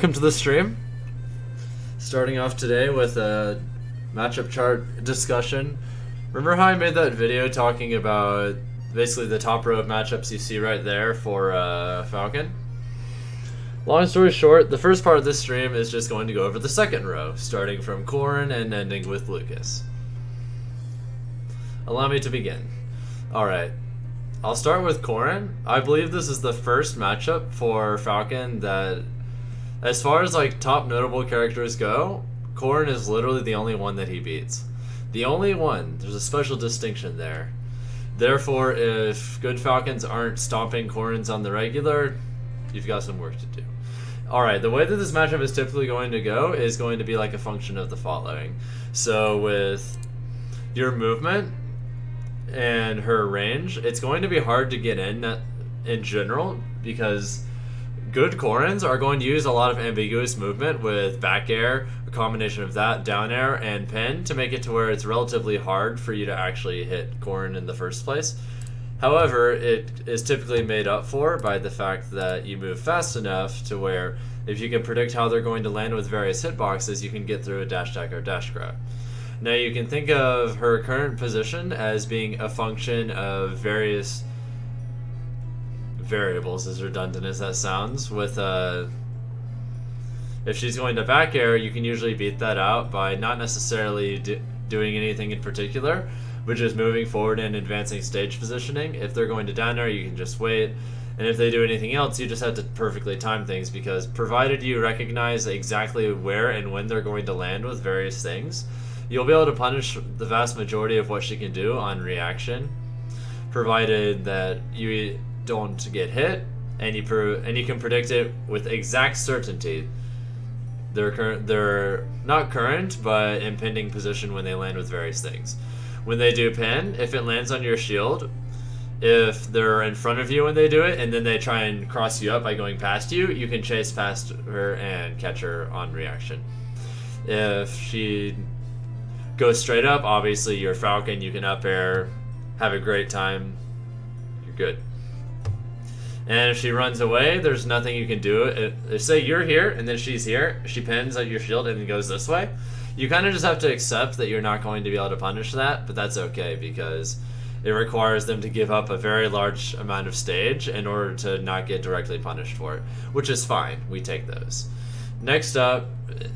Welcome to the stream. Starting off today with a matchup chart discussion. Remember how I made that video talking about basically the top row of matchups you see right there for Falcon? Long story short, the first part of this stream is just going to go over the second row, starting from Corrin and ending with Lucas. Allow me to begin. Alright, I'll start with Corrin. I believe this is the first matchup for Falcon that, as far as like top notable characters go, Corrin is literally the only one that he beats. The only one. There's a special distinction there. Therefore, if good Falcons aren't stomping Corrins on the regular, you've got some work to do. Alright, the way that this matchup is typically going to go is going to be like a function of the following. So with your movement and her range, it's going to be hard to get in general, because good Corrins are going to use a lot of ambiguous movement with back air, a combination of that, down air, and pin to make it to where it's relatively hard for you to actually hit Corrin in the first place. However, it is typically made up for by the fact that you move fast enough to where if you can predict how they're going to land with various hitboxes, you can get through a dash attack or dash grab. Now you can think of her current position as being a function of various variables, as redundant as that sounds. With if she's going to back air, you can usually beat that out by not necessarily doing anything in particular, but just moving forward and advancing stage positioning. If they're going to down air, you can just wait, and if they do anything else, you just have to perfectly time things, because provided you recognize exactly where and when they're going to land with various things, you'll be able to punish the vast majority of what she can do on reaction, provided that you don't get hit, and you can predict it with exact certainty. They're not current, but impending position when they land with various things. When they do pin, if it lands on your shield, if they're in front of you when they do it, and then they try and cross you up by going past you, you can chase past her and catch her on reaction. If she goes straight up, obviously you're Falcon, you can up air, have a great time, you're good. And if she runs away, there's nothing you can do. If say you're here and then she's here, she pins at your shield and then goes this way, you kind of just have to accept that you're not going to be able to punish that, but that's okay, because it requires them to give up a very large amount of stage in order to not get directly punished for it, which is fine. We take those. Next up,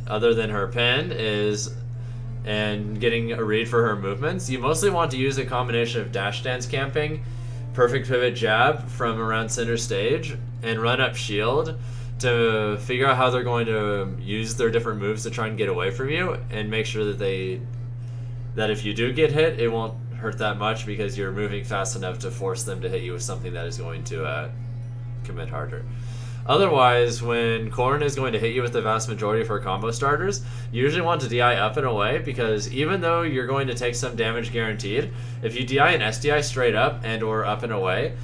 other than her pin, is and getting a read for her movements. You mostly want to use a combination of dash dance camping, perfect pivot jab from around center stage, and run up shield to figure out how they're going to use their different moves to try and get away from you, and make sure that if you do get hit, it won't hurt that much because you're moving fast enough to force them to hit you with something that is going to commit harder. Otherwise, when Corrin is going to hit you with the vast majority of her combo starters, you usually want to DI up and away, because even though you're going to take some damage guaranteed, if you DI and SDI straight up and or up and away,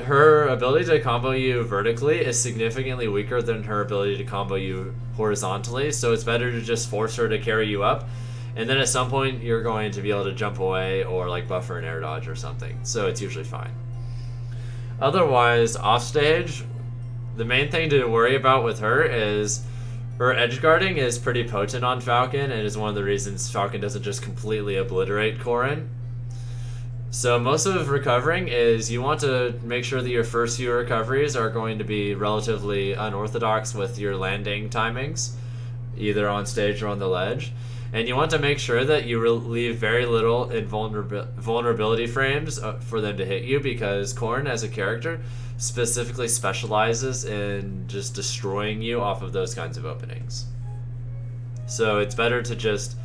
her ability to combo you vertically is significantly weaker than her ability to combo you horizontally, so it's better to just force her to carry you up, and then at some point you're going to be able to jump away or like buffer an air dodge or something, so it's usually fine. Otherwise, offstage, the main thing to worry about with her is her edge guarding is pretty potent on Falcon, and is one of the reasons Falcon doesn't just completely obliterate Corrin. So most of recovering is you want to make sure that your first few recoveries are going to be relatively unorthodox with your landing timings, either on stage or on the ledge. And you want to make sure that you leave very little in vulnerability frames for them to hit you, because Corrin as a character specifically specializes in just destroying you off of those kinds of openings. So it's better to just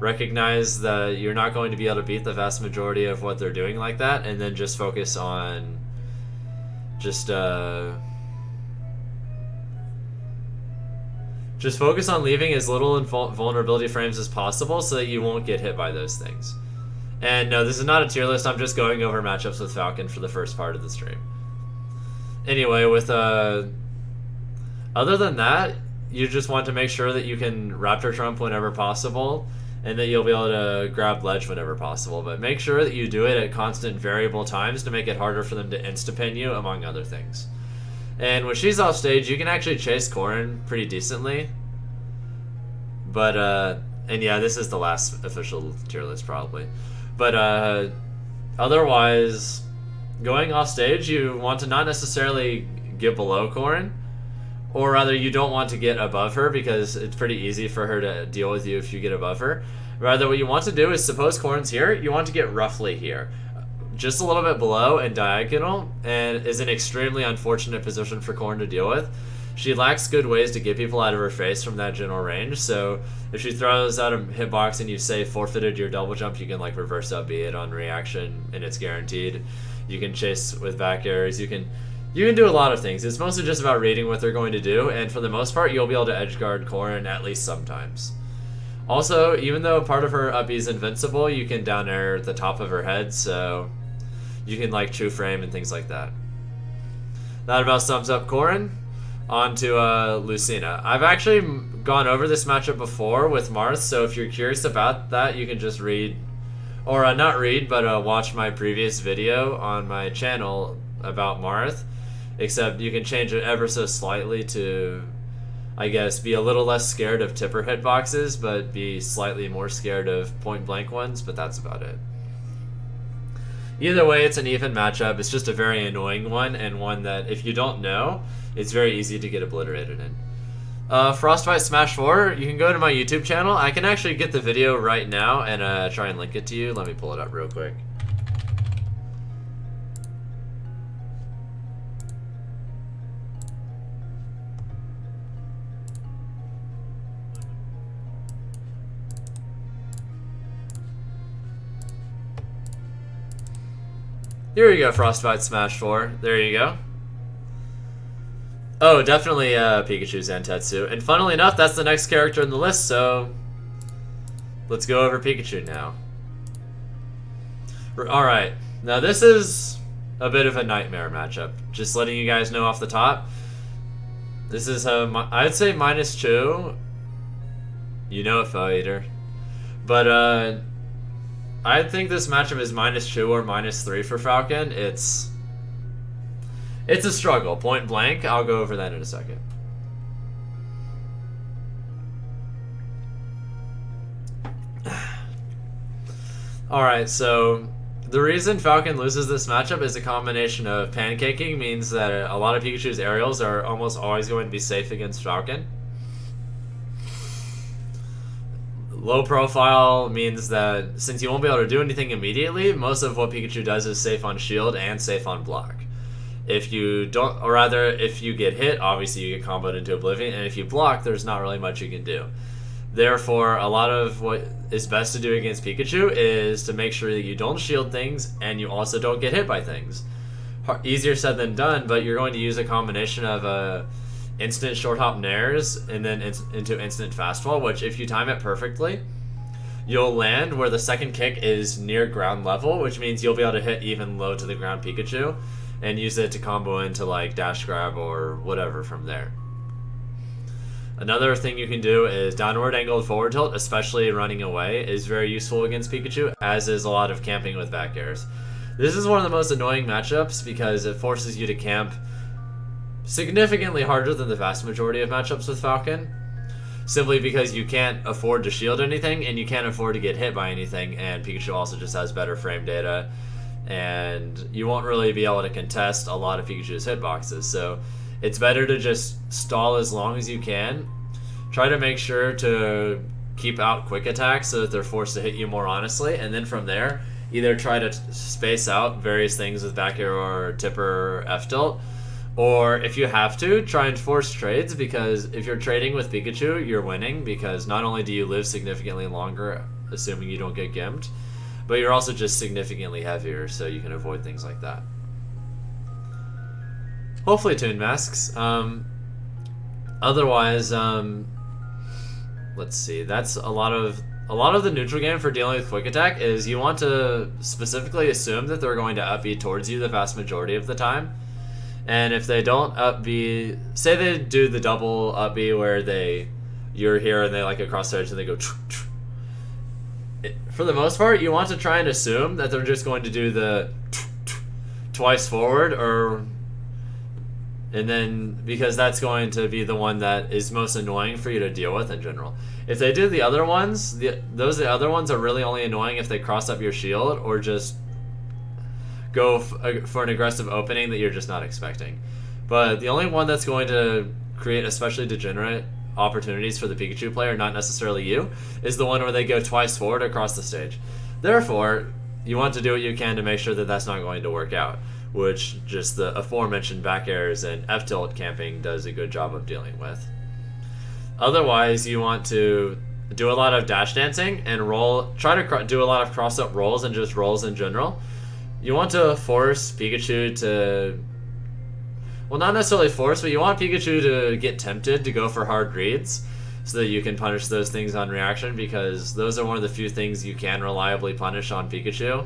recognize that you're not going to be able to beat the vast majority of what they're doing like that, and then just focus on just focus on leaving as little in vulnerability frames as possible so that you won't get hit by those things. And no, this is not a tier list, I'm just going over matchups with Falcon for the first part of the stream. Anyway, with other than that, you just want to make sure that you can Raptor Trump whenever possible, and that you'll be able to grab ledge whenever possible. But make sure that you do it at constant variable times to make it harder for them to insta-pin you, among other things. And when she's off stage, you can actually chase Corrin pretty decently. But, and yeah, this is the last official tier list probably. But, otherwise, going off stage, you want to not necessarily get below Corrin. Or rather, you don't want to get above her because it's pretty easy for her to deal with you if you get above her. Rather, what you want to do is, suppose Corrin's here, you want to get roughly here. Just a little bit below and diagonal, and is an extremely unfortunate position for Corrin to deal with. She lacks good ways to get people out of her face from that general range, so if she throws out a hitbox and you say forfeited your double jump, you can like reverse up B it on reaction, and it's guaranteed. You can chase with back airs, you can do a lot of things. It's mostly just about reading what they're going to do, and for the most part, you'll be able to edgeguard Corrin at least sometimes. Also, even though part of her up B is invincible, you can down air the top of her head, so you can like true frame and things like that. That about sums up Corrin. On to Lucina. I've actually gone over this matchup before with Marth, so if you're curious about that, you can just read, or not read, but watch my previous video on my channel about Marth. Except you can change it ever so slightly to, I guess, be a little less scared of tipper hitboxes, but be slightly more scared of point blank ones, but that's about it. Either way, it's an even matchup. It's just a very annoying one, and one that if you don't know, it's very easy to get obliterated in. Frostbite Smash 4, you can go to my YouTube channel. I can actually get the video right now and try and link it to you. Let me pull it up real quick. Here you go, Frostbite Smash 4. There you go. Oh, definitely Pikachu Zantetsu. And funnily enough, that's the next character in the list, so let's go over Pikachu now. Alright, now this is a bit of a nightmare matchup. Just letting you guys know off the top. This is, I'd say -2. You know it, Foe Eater. But, I think this matchup is -2 or -3 for Falcon. It's a struggle, point blank. I'll go over that in a second. Alright, so the reason Falcon loses this matchup is a combination of pancaking, means that a lot of Pikachu's aerials are almost always going to be safe against Falcon. Low profile means that since you won't be able to do anything immediately, most of what Pikachu does is safe on shield and safe on block. If you don't, or rather, if you get hit, obviously you get comboed into oblivion, and if you block, there's not really much you can do. Therefore, a lot of what is best to do against Pikachu is to make sure that you don't shield things, and you also don't get hit by things. Easier said than done, but you're going to use a combination of instant short hop nairs and then into instant fastball, which if you time it perfectly, you'll land where the second kick is near ground level, which means you'll be able to hit even low to the ground Pikachu and use it to combo into like dash grab or whatever from there. Another thing you can do is downward angled forward tilt, especially running away, is very useful against Pikachu, as is a lot of camping with back airs. This is one of the most annoying matchups because it forces you to camp significantly harder than the vast majority of matchups with Falcon, simply because you can't afford to shield anything and you can't afford to get hit by anything, and Pikachu also just has better frame data, and you won't really be able to contest a lot of Pikachu's hitboxes, so it's better to just stall as long as you can. Try to make sure to keep out quick attacks so that they're forced to hit you more honestly, and then from there, either try to space out various things with back air or tipper or F-tilt, or if you have to, try and force trades, because if you're trading with Pikachu, you're winning, because not only do you live significantly longer, assuming you don't get gimped, but you're also just significantly heavier, so you can avoid things like that. Hopefully Toon masks. Otherwise, let's see, that's a lot of the neutral game for dealing with quick attack is you want to specifically assume that they're going to up B towards you the vast majority of the time. And if they don't up B, say they do the double up B where you're here and they like across the edge and they go for the most part, you want to try and assume that they're just going to do the twice forward, or And then, because that's going to be the one that is most annoying for you to deal with in general. If they do the other ones, the other ones are really only annoying if they cross up your shield or just go for an aggressive opening that you're just not expecting. But the only one that's going to create especially degenerate opportunities for the Pikachu player, not necessarily you, is the one where they go twice forward across the stage. Therefore, you want to do what you can to make sure that that's not going to work out, which just the aforementioned back airs and F-tilt camping does a good job of dealing with. Otherwise, you want to do a lot of dash dancing and roll. Try to do a lot of cross-up rolls and just rolls in general. You want to force Pikachu to... Well, not necessarily force, but you want Pikachu to get tempted to go for hard reads so that you can punish those things on reaction, because those are one of the few things you can reliably punish on Pikachu.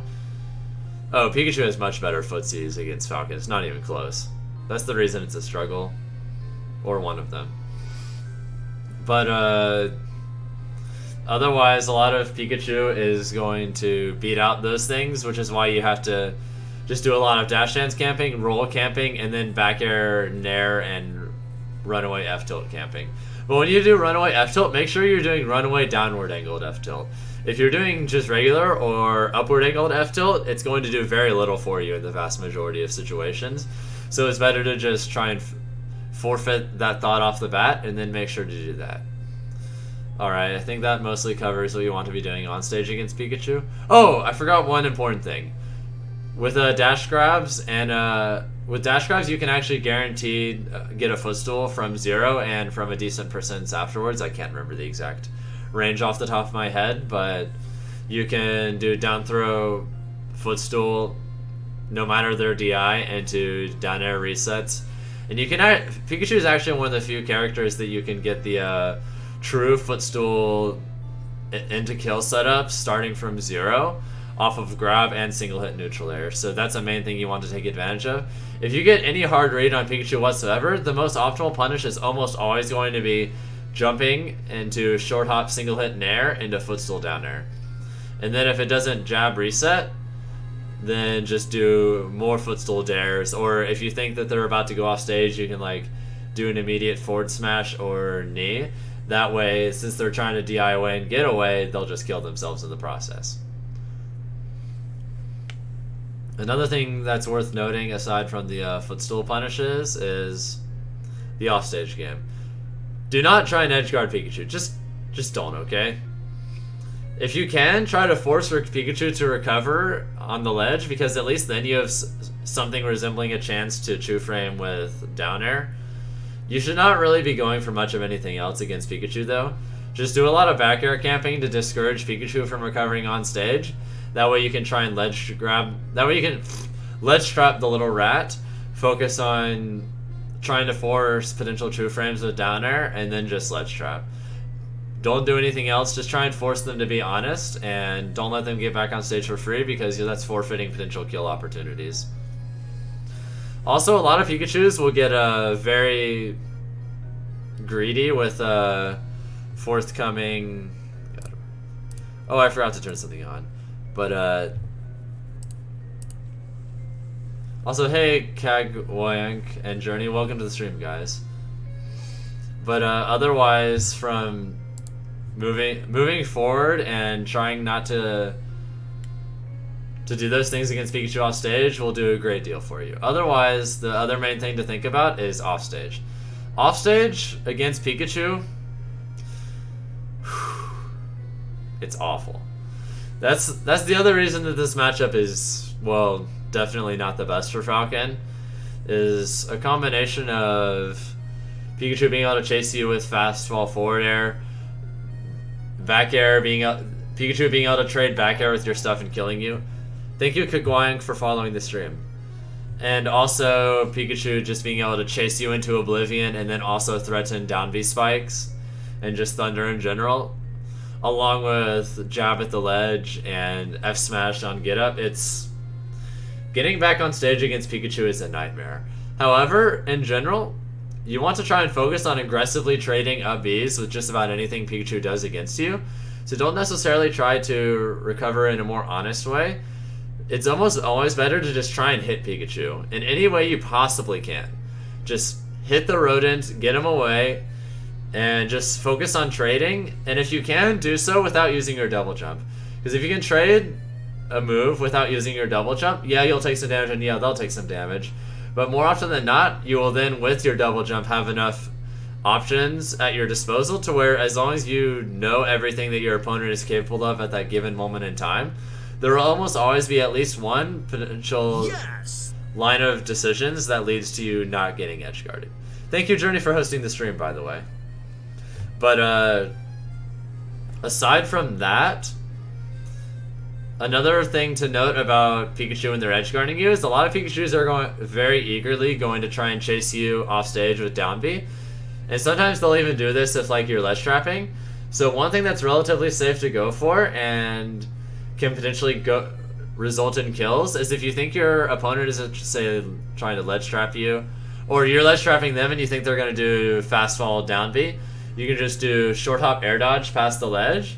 Oh, Pikachu has much better footsies against Falcon. It's not even close. That's the reason it's a struggle. Or one of them. But, otherwise, a lot of Pikachu is going to beat out those things, which is why you have to just do a lot of dash dance camping, roll camping, and then back air, nair, and runaway F-tilt camping. But when you do runaway F-tilt, make sure you're doing runaway downward angled F-tilt. If you're doing just regular or upward angled F-tilt, it's going to do very little for you in the vast majority of situations. So it's better to just try and forfeit that thought off the bat and then make sure to do that. Alright, I think that mostly covers what you want to be doing on stage against Pikachu. Oh, I forgot one important thing. With dash grabs you can actually guaranteed get a footstool from 0 and from a decent percent afterwards. I can't remember the exact range off the top of my head, but you can do down throw, footstool, no matter their DI, and to down air resets. And you can Pikachu is actually one of the few characters that you can get the true footstool into kill setup starting from 0 off of grab and single hit neutral air. So that's a main thing you want to take advantage of. If you get any hard read on Pikachu whatsoever, the most optimal punish is almost always going to be jumping into short hop single hit nair into footstool down air. And then if it doesn't jab reset, then just do more footstool dares, or if you think that they're about to go off stage, you can like do an immediate forward smash or knee. That way, since they're trying to DI away and get away, they'll just kill themselves in the process. Another thing that's worth noting, aside from the footstool punishes, is the offstage game. Do not try and edgeguard Pikachu. Just don't, okay? If you can, try to force Pikachu to recover on the ledge, because at least then you have something resembling a chance to Chew Frame with down air. You should not really be going for much of anything else against Pikachu, though. Just do a lot of back air camping to discourage Pikachu from recovering on stage. That way you can try and ledge grab. That way you can ledge trap the little rat. Focus on trying to force potential Chew Frames with down air, and then just ledge trap. Don't do anything else. Just try and force them to be honest, and don't let them get back on stage for free, because that's forfeiting potential kill opportunities. Also, a lot of Pikachus will get very greedy with forthcoming... Oh, I forgot to turn something on. But, also, hey, Kagwayank and Journey, welcome to the stream, guys. But, otherwise, from moving forward and trying not to do those things against Pikachu off stage will do a great deal for you. Otherwise, the other main thing to think about is off stage. Off stage against Pikachu, it's awful. That's the other reason that this matchup is, well, definitely not the best for Falcon, is a combination of Pikachu being able to chase you with fast fall forward air, back air Pikachu being able to trade back air with your stuff and killing you. Thank you, Kagwayank, for following the stream. And also Pikachu just being able to chase you into oblivion and then also threaten down V spikes and just thunder in general, along with jab at the ledge and F smash on get up. It's getting back on stage against Pikachu is a nightmare. However, in general, you want to try and focus on aggressively trading up Bs with just about anything Pikachu does against you. So don't necessarily try to recover in a more honest way. It's almost always better to just try and hit Pikachu in any way you possibly can. just hit the rodent, get him away, and just focus on trading. And if you can, do so without using your double jump. Because if you can trade a move without using your double jump, yeah, you'll take some damage, and yeah, they'll take some damage. But more often than not, you will then, with your double jump, have enough options at your disposal to where, as long as you know everything that your opponent is capable of at that given moment in time, there will almost always be at least one potential line of decisions that leads to you not getting edge guarded. Thank you, Journey, for hosting the stream, by the way. But aside from that, another thing to note about Pikachu and their edge guarding you is a lot of Pikachus are very eagerly going to try and chase you off stage with down B. And sometimes they'll even do this if like you're ledge trapping. So one thing that's relatively safe to go for and can potentially result in kills is if you think your opponent is, say, trying to ledge trap you, or you're ledge trapping them and you think they're going to do fast fall down B, you can just do short hop air dodge past the ledge.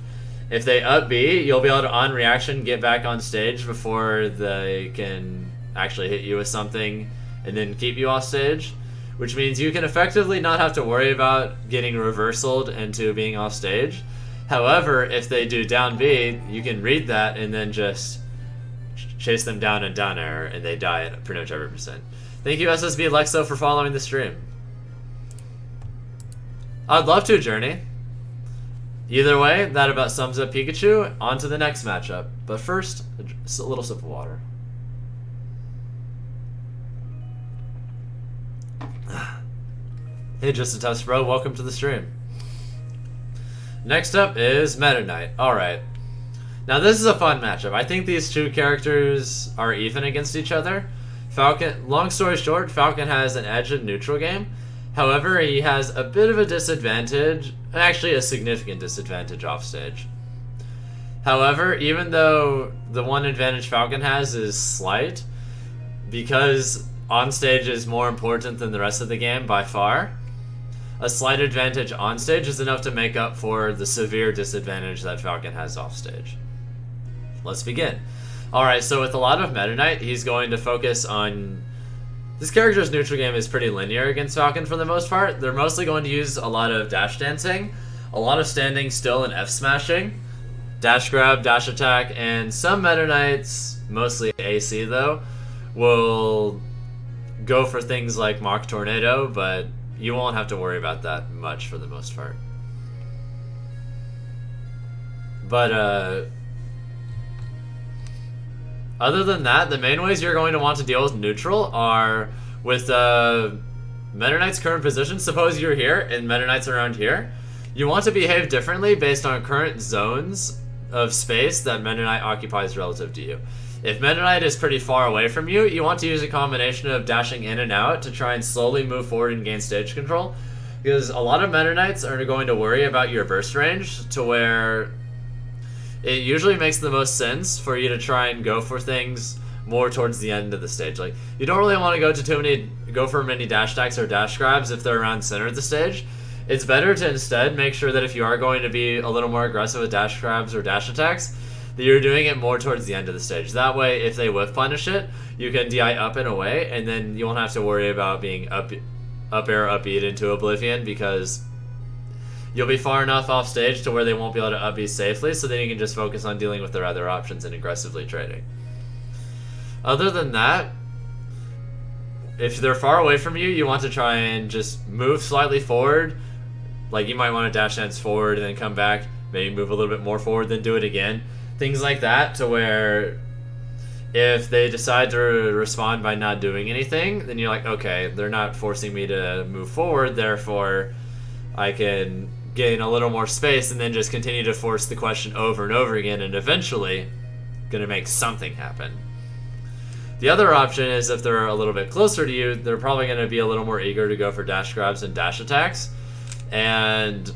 If they up B, you'll be able to on reaction get back on stage before they can actually hit you with something and then keep you off stage, which means you can effectively not have to worry about getting reversaled into being off stage. However, if they do down B, you can read that and then just chase them down and down air, and they die at pretty much every percent. Thank you, SSB Lexo, for following the stream. I'd love to, Journey. Either way, that about sums up Pikachu. On to the next matchup. But first, a little sip of water. Hey, Just a Test Bro, welcome to the stream. Next up is Metaknight. Alright. Now this is a fun matchup. I think these two characters are even against each other. Falcon, long story short, Falcon has an edge in neutral game. However, he has a bit of a disadvantage, actually a significant disadvantage off stage. However, even though the one advantage Falcon has is slight, because on stage is more important than the rest of the game by far, a slight advantage on stage is enough to make up for the severe disadvantage that Falcon has off stage. Let's begin. Alright, so with a lot of Metaknight, he's going to focus on... This character's neutral game is pretty linear against Falcon for the most part. They're mostly going to use a lot of dash dancing, a lot of standing still and F smashing, dash grab, dash attack, and some Metaknights, mostly AC though, will go for things like Mach Tornado, but you won't have to worry about that much for the most part. But other than that, the main ways you're going to want to deal with neutral are with Metaknight's current position. Suppose you're here and Metaknight's around here. You want to behave differently based on current zones of space that Metaknight occupies relative to you. If Metaknight is pretty far away from you, you want to use a combination of dashing in and out to try and slowly move forward and gain stage control. Because a lot of Metaknights are going to worry about your burst range to where it usually makes the most sense for you to try and go for things more towards the end of the stage. Like, you don't really want to go for many dash attacks or dash grabs if they're around center of the stage. It's better to instead make sure that if you are going to be a little more aggressive with dash grabs or dash attacks, that you're doing it more towards the end of the stage. That way, if they whiff punish it, you can DI up and away, and then you won't have to worry about being up air, up beat into oblivion, because you'll be far enough off stage to where they won't be able to up beat safely, so then you can just focus on dealing with their other options and aggressively trading. Other than that, if they're far away from you, you want to try and just move slightly forward. Like, you might want to dash dance forward and then come back, maybe move a little bit more forward, then do it again. Things like that, to where if they decide to respond by not doing anything, then you're like, okay, they're not forcing me to move forward, therefore I can gain a little more space and then just continue to force the question over and over again, and eventually gonna make something happen. The other option is if they're a little bit closer to you, they're probably going to be a little more eager to go for dash grabs and dash attacks. And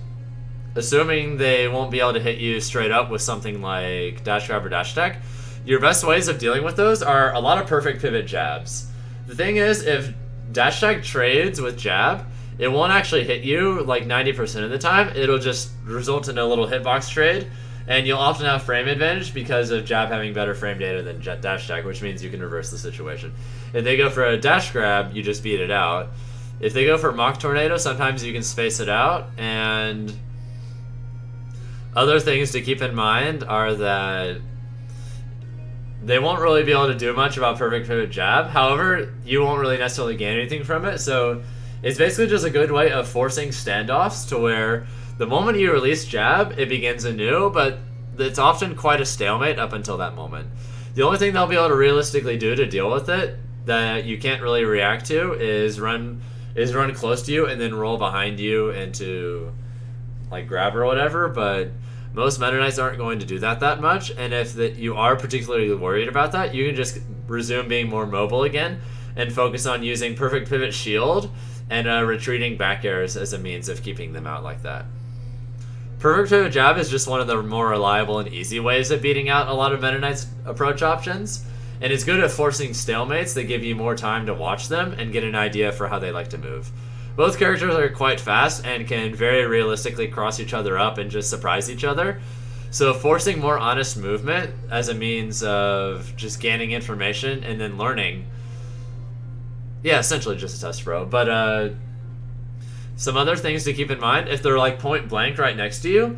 assuming they won't be able to hit you straight up with something like dash grab or dash attack, your best ways of dealing with those are a lot of perfect pivot jabs. The thing is, if dash attack trades with jab, it won't actually hit you like 90% of the time. It'll just result in a little hitbox trade. And you'll often have frame advantage because of jab having better frame data than dash attack, which means you can reverse the situation. If they go for a dash grab, you just beat it out. If they go for Mach Tornado, sometimes you can space it out. And other things to keep in mind are that they won't really be able to do much about Perfect Pivot Jab. However, you won't really necessarily gain anything from it. So it's basically just a good way of forcing standoffs to where the moment you release Jab, it begins anew, but it's often quite a stalemate up until that moment. The only thing they'll be able to realistically do to deal with it that you can't really react to is run close to you and then roll behind you into like grab or whatever, but most Meta Knights aren't going to do that much, and if you are particularly worried about that, you can just resume being more mobile again and focus on using Perfect Pivot Shield and retreating back airs as a means of keeping them out like that. Perfect Pivot Jab is just one of the more reliable and easy ways of beating out a lot of Meta Knight's approach options, and it's good at forcing stalemates that give you more time to watch them and get an idea for how they like to move. Both characters are quite fast and can very realistically cross each other up and just surprise each other, so forcing more honest movement as a means of just gaining information and then learning. Yeah, essentially just a test pro, but some other things to keep in mind, if they're like point blank right next to you,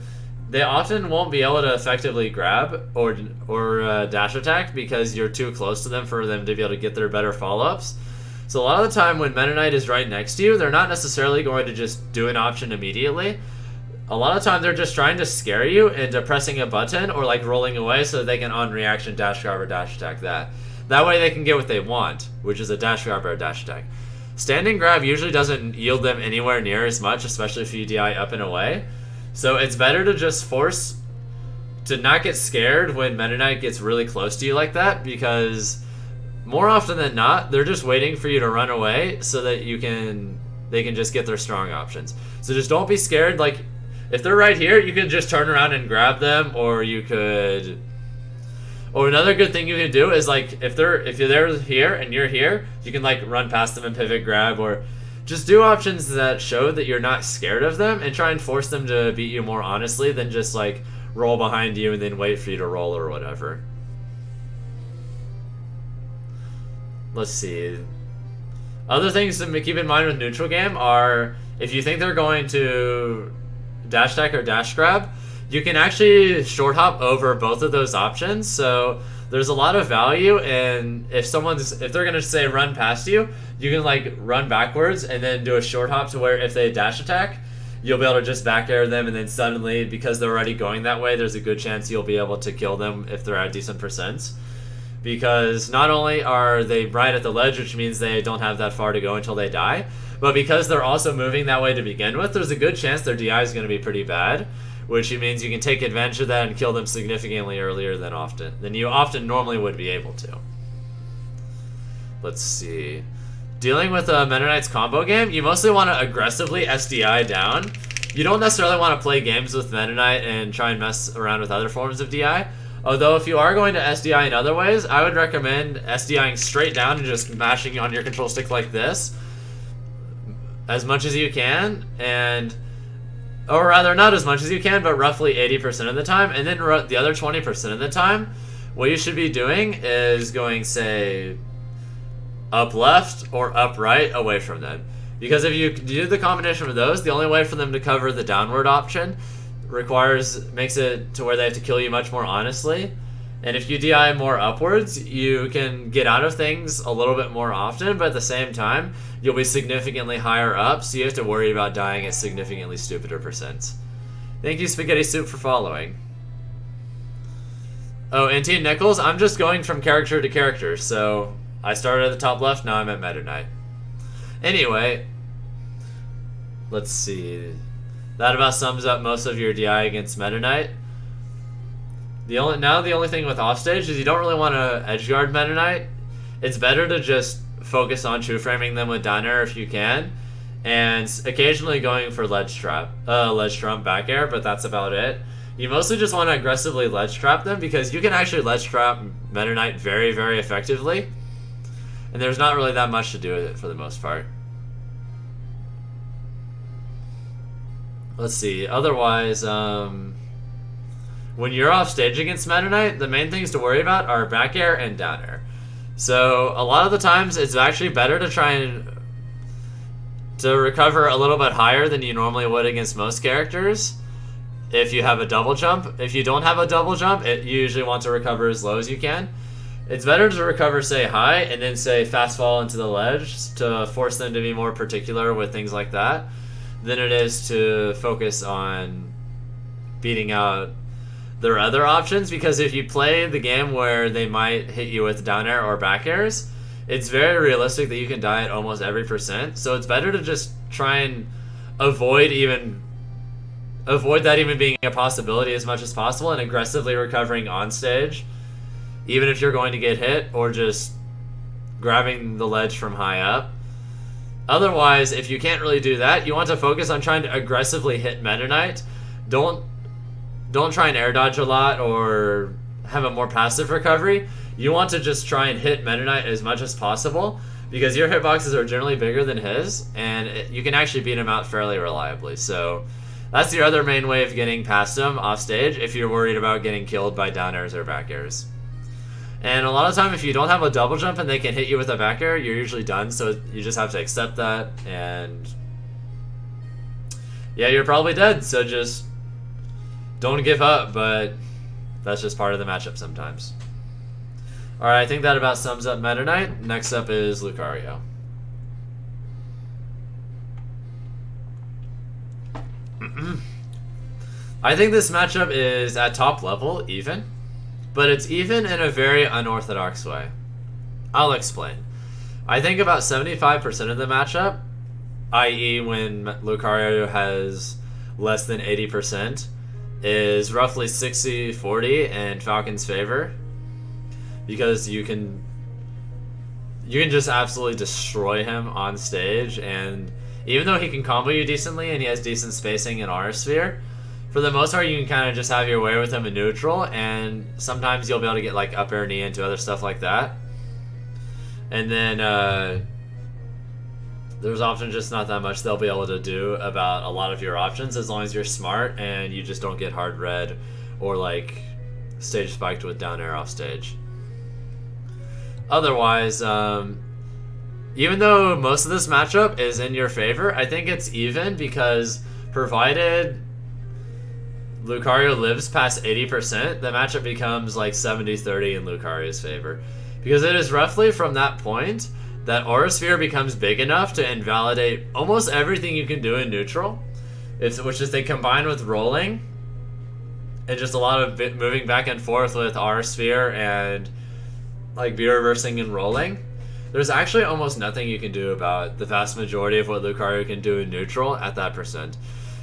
they often won't be able to effectively grab or dash attack because you're too close to them for them to be able to get their better follow-ups. So a lot of the time when Meta Knight is right next to you, they're not necessarily going to just do an option immediately. A lot of the time they're just trying to scare you into pressing a button or like rolling away so they can on reaction dash grab or dash attack that. That way they can get what they want, which is a dash grab or a dash attack. Standing grab usually doesn't yield them anywhere near as much, especially if you DI up and away. So it's better to just force to not get scared when Meta Knight gets really close to you like that, because more often than not, they're just waiting for you to run away so that they can just get their strong options. So just don't be scared. Like, if they're right here, you can just turn around and grab them, or another good thing you can do is like if they're here and you're here, you can like run past them and pivot grab, or just do options that show that you're not scared of them and try and force them to beat you more honestly than just like roll behind you and then wait for you to roll or whatever. Let's see. Other things to keep in mind with neutral game are if you think they're going to dash attack or dash grab, you can actually short hop over both of those options. So there's a lot of value in if they're gonna say run past you, you can like run backwards and then do a short hop to where if they dash attack, you'll be able to just back air them, and then suddenly, because they're already going that way, there's a good chance you'll be able to kill them if they're at decent percents. Because not only are they right at the ledge, which means they don't have that far to go until they die, but because they're also moving that way to begin with, there's a good chance their DI is going to be pretty bad, which means you can take advantage of that and kill them significantly earlier than you often normally would be able to. Let's see. Dealing with a Meta Knight's combo game, you mostly want to aggressively SDI down. You don't necessarily want to play games with Meta Knight and try and mess around with other forms of DI. Although if you are going to SDI in other ways, I would recommend SDIing straight down and just mashing on your control stick like this as much as you can, or rather not as much as you can, but roughly 80% of the time, and then the other 20% of the time, what you should be doing is going, say, up left or up right away from them. Because if you do the combination of those, the only way for them to cover the downward option makes it to where they have to kill you much more honestly. And if you DI more upwards, you can get out of things a little bit more often, but at the same time, you'll be significantly higher up, so you have to worry about dying at significantly stupider percents. Thank you, Spaghetti Soup, for following. Oh, and Team Nichols, I'm just going from character to character, so I started at the top left, now I'm at Meta Knight. Anyway, let's see. That about sums up most of your DI against Meta Knight. The only thing with offstage is you don't really want to edgeguard Meta Knight. It's better to just focus on true framing them with down air if you can, and occasionally going for ledge trump back air, but that's about it. You mostly just want to aggressively ledge trap them because you can actually ledge trap Meta Knight very, very effectively, and there's not really that much to do with it for the most part. Let's see. Otherwise, when you're off stage against Meta Knight, the main things to worry about are back air and down air. So a lot of the times, it's actually better to try and to recover a little bit higher than you normally would against most characters. If you have a double jump, if you don't have a double jump, you usually want to recover as low as you can. It's better to recover, say, high, and then, say, fast fall into the ledge to force them to be more particular with things like that than it is to focus on beating out their other options. Because if you play the game where they might hit you with down air or back airs, it's very realistic that you can die at almost every percent. So it's better to just try and avoid that even being a possibility as much as possible and aggressively recovering on stage, even if you're going to get hit, or just grabbing the ledge from high up. Otherwise, if you can't really do that, you want to focus on trying to aggressively hit Meta Knight. Don't try and air dodge a lot or have a more passive recovery. You want to just try and hit Meta Knight as much as possible, because your hitboxes are generally bigger than his, and you can actually beat him out fairly reliably. So that's your other main way of getting past him off stage if you're worried about getting killed by down airs or back airs. And a lot of time, if you don't have a double jump and they can hit you with a back air, you're usually done. So you just have to accept that, and yeah, you're probably dead. So just don't give up, but that's just part of the matchup sometimes. Alright, I think that about sums up Meta Knight. Next up is Lucario. I think this matchup is at top level even, but it's even in a very unorthodox way. I'll explain. I think about 75% of the matchup, i.e. when Lucario has less than 80%, is roughly 60-40 in Falcon's favor, because you can just absolutely destroy him on stage. And even though he can combo you decently and he has decent spacing in Aura Sphere, for the most part you can kind of just have your way with him in neutral, and sometimes you'll be able to get like up air knee into other stuff like that. And then there's often just not that much they'll be able to do about a lot of your options, as long as you're smart and you just don't get hard red or like stage spiked with down air off stage. Otherwise, even though most of this matchup is in your favor, I think it's even, because provided Lucario lives past 80%, the matchup becomes like 70-30 in Lucario's favor. Because it is roughly from that point that Aura Sphere becomes big enough to invalidate almost everything you can do in neutral, which is they combine with rolling, and just a lot of moving back and forth with Aura Sphere and like B reversing and rolling. There's actually almost nothing you can do about the vast majority of what Lucario can do in neutral at that percent.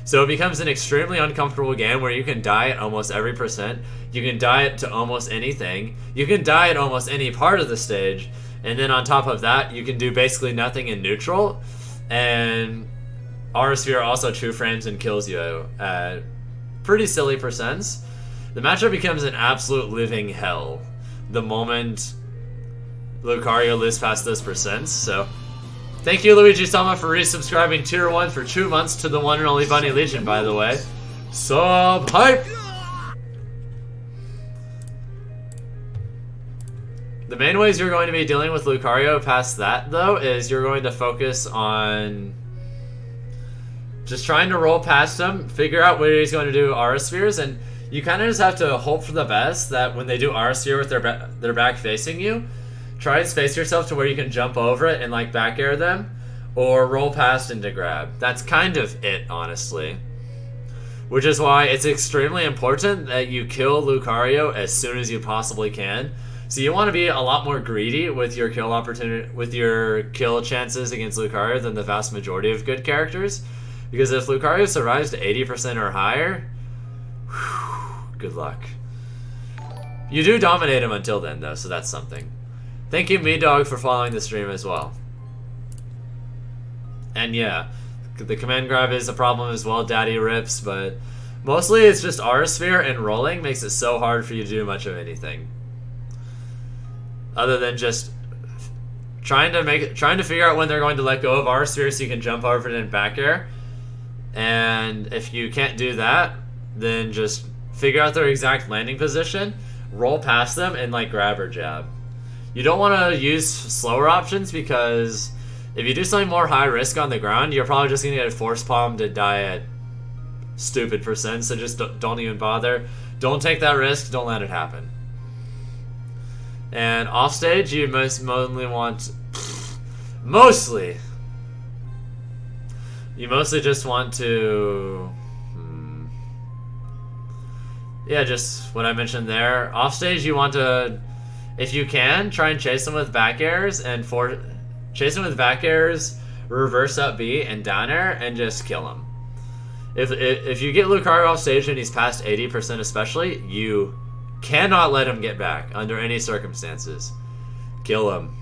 So it becomes an extremely uncomfortable game where you can die at almost every percent, you can die to almost anything, you can die at almost any part of the stage, and then on top of that, you can do basically nothing in neutral, and Aura Sphere also true frames and kills you at pretty silly percents. The matchup becomes an absolute living hell the moment Lucario lives past those percents. So thank you, Luigi-sama, for resubscribing tier 1 for 2 months to the one and only Bunny Legion, by the way. Sub hype! The main ways you're going to be dealing with Lucario past that, though, is you're going to focus on just trying to roll past him, figure out where he's going to do Aura Spheres, and you kind of just have to hope for the best that when they do Aura Sphere with their back facing you, try and space yourself to where you can jump over it and like back air them, or roll past into grab. That's kind of it, honestly. Which is why it's extremely important that you kill Lucario as soon as you possibly can. So you want to be a lot more greedy with your kill opportunity, with your kill chances against Lucario than the vast majority of good characters. Because if Lucario survives to 80% or higher, whew, good luck. You do dominate him until then, though, so that's something. Thank you, MeDog, for following the stream as well. And yeah, the command grab is a problem as well, Daddy Rips, but mostly it's just Aura Sphere and rolling makes it so hard for you to do much of anything. Other than just trying to figure out when they're going to let go of Aura Sphere so you can jump over it in back air. And if you can't do that, then just figure out their exact landing position, roll past them, and like grab or jab. You don't want to use slower options because If you do something more high risk on the ground, you're probably just going to get force palmed to die at stupid percent, so just don't even bother. Don't take that risk, don't let it happen. And off stage, you mostly just want to... Yeah, just what I mentioned there. Off stage, you want to, if you can, try and chase them with back airs and chase them with back airs, reverse up B and down air, and just kill him. If you get Lucario off stage and he's past 80% especially, you cannot let him get back under any circumstances. Kill him.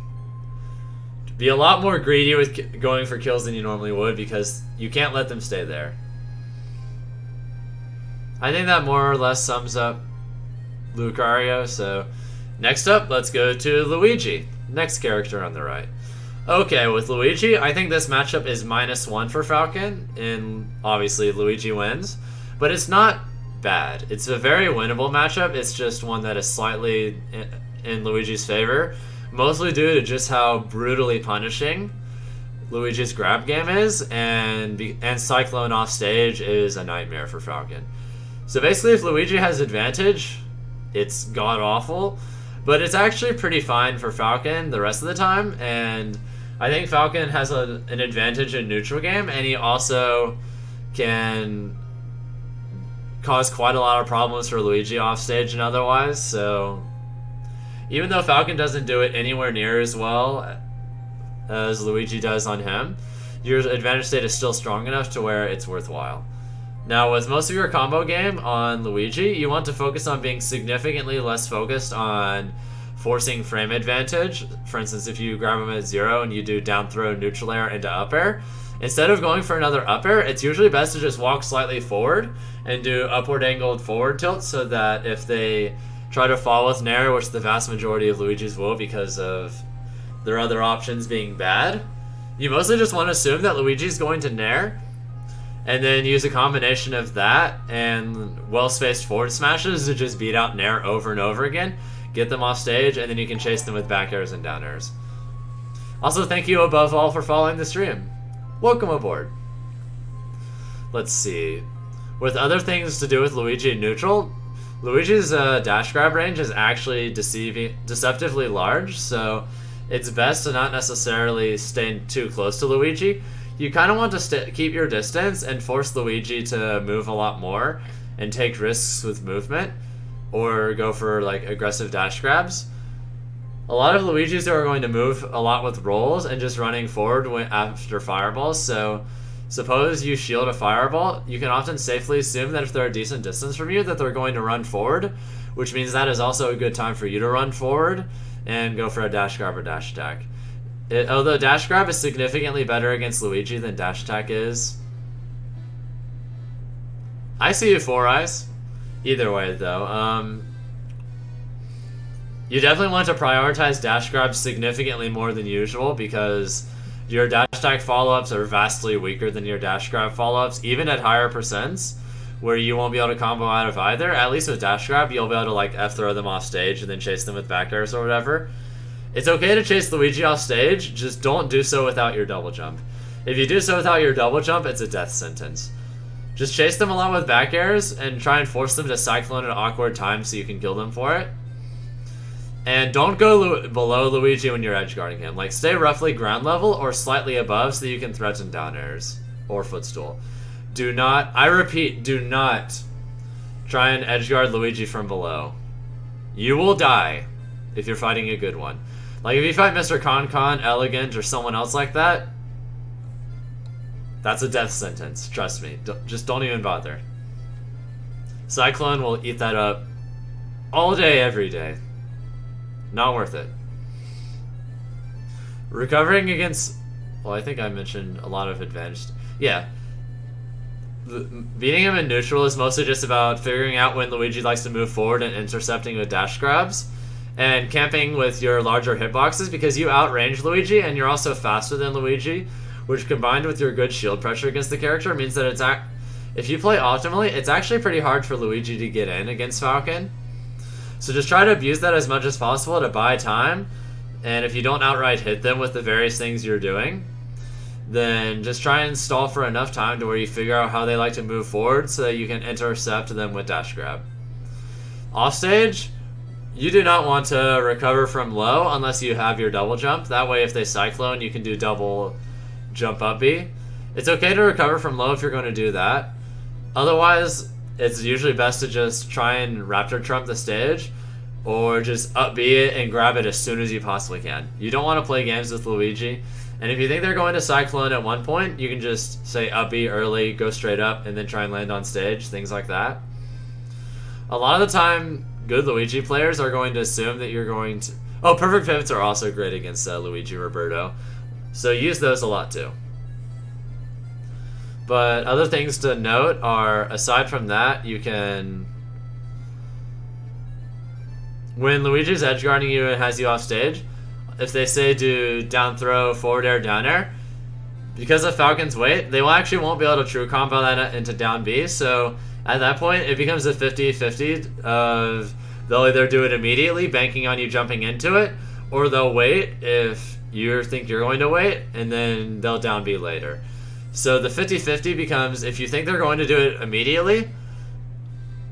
Be a lot more greedy with going for kills than you normally would because you can't let them stay there. I think that more or less sums up Lucario, so next up, let's go to Luigi, next character on the right. Okay, with Luigi, I think this matchup is -1 for Falcon, and obviously Luigi wins, but it's not bad. It's a very winnable matchup, it's just one that is slightly in Luigi's favor, mostly due to just how brutally punishing Luigi's grab game is, and Cyclone off stage is a nightmare for Falcon. So basically, if Luigi has advantage, it's god-awful, but it's actually pretty fine for Falcon the rest of the time, and I think Falcon has an advantage in neutral game, and he also can cause quite a lot of problems for Luigi off stage and otherwise, so even though Falcon doesn't do it anywhere near as well as Luigi does on him, your advantage state is still strong enough to where it's worthwhile. Now, with most of your combo game on Luigi, you want to focus on being significantly less focused on forcing frame advantage. For instance, if you grab him at 0 and you do down throw, neutral air into up air, instead of going for another up air, it's usually best to just walk slightly forward and do upward angled forward tilt so that if they try to fall with Nair, which the vast majority of Luigi's will because of their other options being bad, you mostly just want to assume that Luigi's going to Nair, and then use a combination of that and well-spaced forward smashes to just beat out Nair over and over again, get them off stage, and then you can chase them with back airs and down airs. Also, thank you above all for following the stream. Welcome aboard. Let's see. With other things to do with Luigi in neutral, Luigi's dash grab range is actually deceptively large, so it's best to not necessarily stay too close to Luigi. You kind of want to keep your distance and force Luigi to move a lot more and take risks with movement or go for like aggressive dash grabs. A lot of Luigis are going to move a lot with rolls and just running forward after fireballs, so suppose you shield a fireball, you can often safely assume that if they're a decent distance from you that they're going to run forward, which means that is also a good time for you to run forward and go for a dash grab or dash attack. Although dash grab is significantly better against Luigi than dash attack is. I see you, Four Eyes. Either way, though, you definitely want to prioritize dash grab significantly more than usual because your dash attack follow-ups are vastly weaker than your dash grab follow-ups, even at higher percents, where you won't be able to combo out of either. At least with dash grab, you'll be able to like F-throw them off stage and then chase them with back airs or whatever. It's okay to chase Luigi off stage, just don't do so without your double jump. If you do so without your double jump, it's a death sentence. Just chase them a lot with back airs and try and force them to cyclone at awkward times so you can kill them for it. And don't go below Luigi when you're edge guarding him. Like, stay roughly ground level or slightly above so you can threaten down airs or footstool. Do not, I repeat, do not try and edge guard Luigi from below. You will die if you're fighting a good one. Like, if you fight Mr. Con, Elegant, or someone else like that, that's a death sentence. Trust me. Just don't even bother. Cyclone will eat that up all day, every day. Not worth it. Recovering against... Well, I think I mentioned a lot of advantage. Yeah. Beating him in neutral is mostly just about figuring out when Luigi likes to move forward and intercepting with dash grabs. And camping with your larger hitboxes because you outrange Luigi and you're also faster than Luigi, which combined with your good shield pressure against the character means that if you play optimally, it's actually pretty hard for Luigi to get in against Falcon. So just try to abuse that as much as possible to buy time, and if you don't outright hit them with the various things you're doing, then just try and stall for enough time to where you figure out how they like to move forward so that you can intercept them with dash grab. Offstage, you do not want to recover from low unless you have your double jump. That way if they cyclone, you can do double jump up B. It's okay to recover from low if you're going to do that. Otherwise, it's usually best to just try and Raptor Trump the stage or just up B it and grab it as soon as you possibly can. You don't want to play games with Luigi. And if you think they're going to Cyclone at one point, you can just say up B early, go straight up, and then try and land on stage, things like that. A lot of the time, good Luigi players are going to assume that you're going to... Oh, perfect pivots are also great against Luigi Roberto. So use those a lot too. But other things to note are, aside from that, you can... When Luigi's edge guarding you and has you off stage, if they say do down throw, forward air, down air, because of Falcon's weight, they won't be able to true combo that into down B, so at that point it becomes a 50-50 of they'll either do it immediately, banking on you jumping into it, or they'll wait if you think you're going to wait, and then they'll down B later. So the 50-50 becomes, if you think they're going to do it immediately,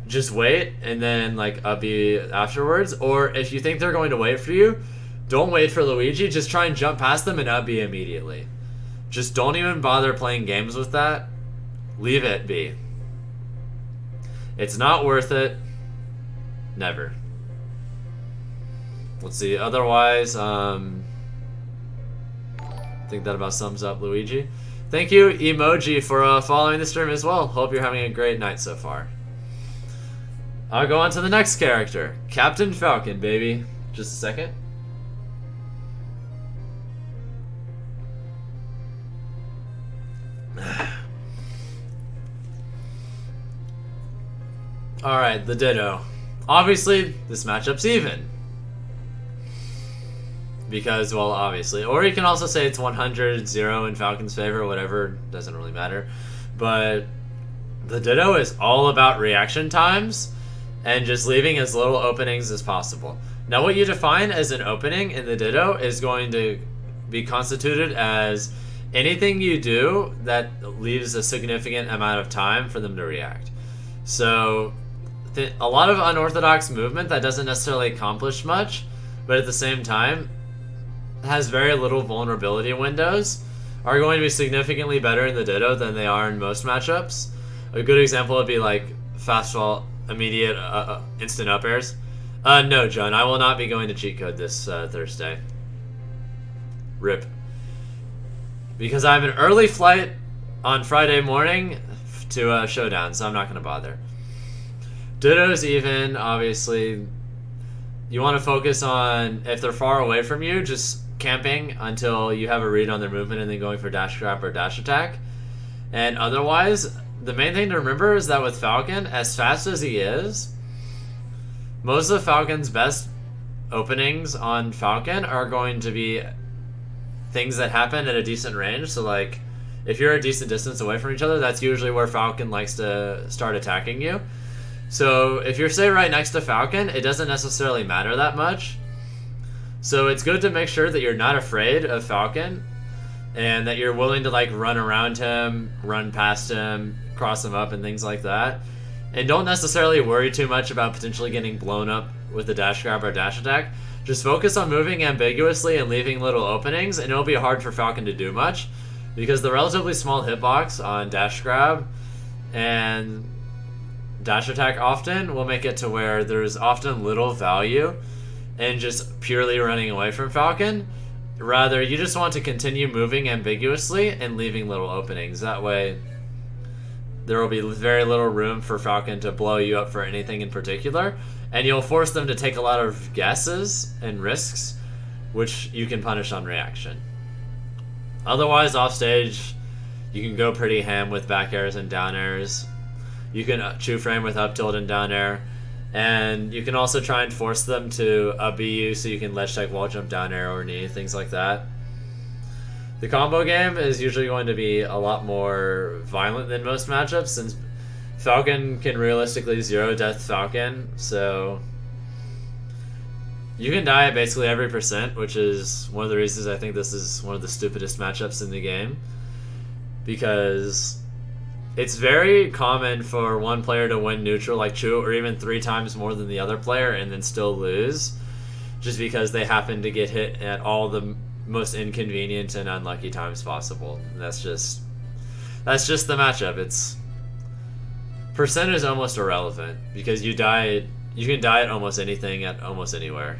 just wait, and then like up B afterwards, or if you think they're going to wait for you, don't wait for Luigi, just try and jump past them and up B immediately. Just don't even bother playing games with that. Leave it be. It's not worth it. Never. Let's see, otherwise, I think that about sums up Luigi. Thank you, Emoji, for following the stream as well. Hope you're having a great night so far. I'll go on to the next character. Captain Falcon, baby. Just a second. Alright, the Ditto. Obviously, this matchup's even. Because, well, obviously. Or you can also say it's 100-0 in Falcon's favor, whatever. Doesn't really matter. But the Ditto is all about reaction times and just leaving as little openings as possible. Now, what you define as an opening in the Ditto is going to be constituted as anything you do that leaves a significant amount of time for them to react. So a lot of unorthodox movement that doesn't necessarily accomplish much, but at the same time has very little vulnerability windows, are going to be significantly better in the Ditto than they are in most matchups. A good example would be like fastball, immediate instant up airs. No, John, I will not be going to cheat code this Thursday. RIP. Because I have an early flight on Friday morning to Showdown, so I'm not going to bother. Ditto's even, obviously. You want to focus on, if they're far away from you, just camping until you have a read on their movement and then going for dash grab or dash attack. And otherwise, the main thing to remember is that with Falcon, as fast as he is, most of Falcon's best openings on Falcon are going to be things that happen at a decent range. So like, if you're a decent distance away from each other, that's usually where Falcon likes to start attacking you. So if you're, say, right next to Falcon, it doesn't necessarily matter that much. So it's good to make sure that you're not afraid of Falcon and that you're willing to like run around him, run past him, cross him up and things like that. And don't necessarily worry too much about potentially getting blown up with a dash grab or dash attack. Just focus on moving ambiguously and leaving little openings, and it'll be hard for Falcon to do much because the relatively small hitbox on dash grab and dash attack often will make it to where there's often little value in just purely running away from Falcon. Rather, you just want to continue moving ambiguously and leaving little openings. That way, there will be very little room for Falcon to blow you up for anything in particular, and you'll force them to take a lot of guesses and risks, which you can punish on reaction. Otherwise, offstage, you can go pretty ham with back airs and down airs. You can chew frame with up tilt and down air, and you can also try and force them to up B you so you can ledge check, wall jump, down air, or knee, things like that. The combo game is usually going to be a lot more violent than most matchups, since Falcon can realistically zero death Falcon, so you can die at basically every percent, which is one of the reasons I think this is one of the stupidest matchups in the game. because it's very common for one player to win neutral like 2 or even 3 times more than the other player and then still lose, just because they happen to get hit at all the most inconvenient and unlucky times possible. And that's just the matchup. It's percent is almost irrelevant because you can die at almost anything at almost anywhere.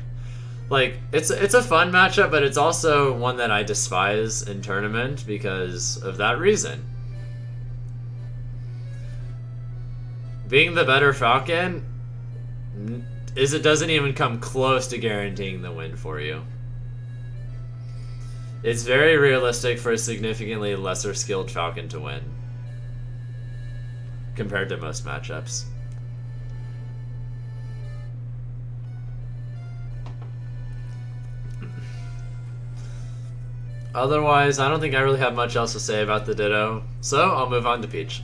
Like, it's a fun matchup, but it's also one that I despise in tournament because of that reason. Being the better Falcon it doesn't even come close to guaranteeing the win for you. It's very realistic for a significantly lesser skilled Falcon to win compared to most matchups. Otherwise, I don't think I really have much else to say about the Ditto, so I'll move on to Peach.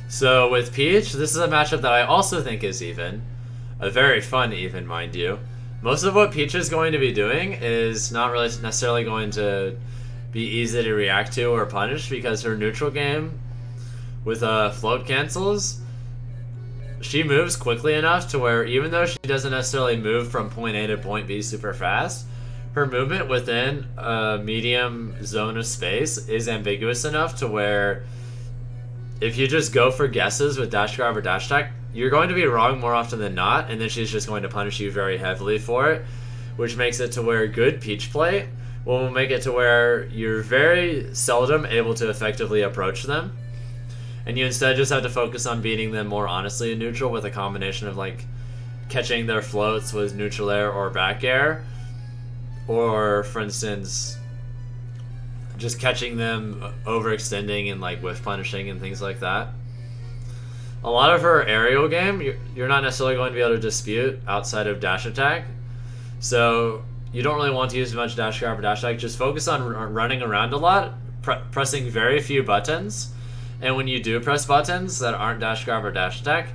So with Peach, this is a matchup that I also think is even. A very fun even, mind you. Most of what Peach is going to be doing is not really necessarily going to be easy to react to or punish, because her neutral game with float cancels, she moves quickly enough to where even though she doesn't necessarily move from point A to point B super fast, her movement within a medium zone of space is ambiguous enough to where if you just go for guesses with dash grab or dash attack, you're going to be wrong more often than not, and then she's just going to punish you very heavily for it, which makes it to where good Peach play will make it to where you're very seldom able to effectively approach them, and you instead just have to focus on beating them more honestly in neutral with a combination of like catching their floats with neutral air or back air, or for instance just catching them overextending and like whiff punishing and things like that. A lot of her aerial game you're not necessarily going to be able to dispute outside of dash attack, so you don't really want to use much dash grab or dash attack. Just focus on running around a lot, pressing very few buttons, and when you do press buttons that aren't dash grab or dash attack,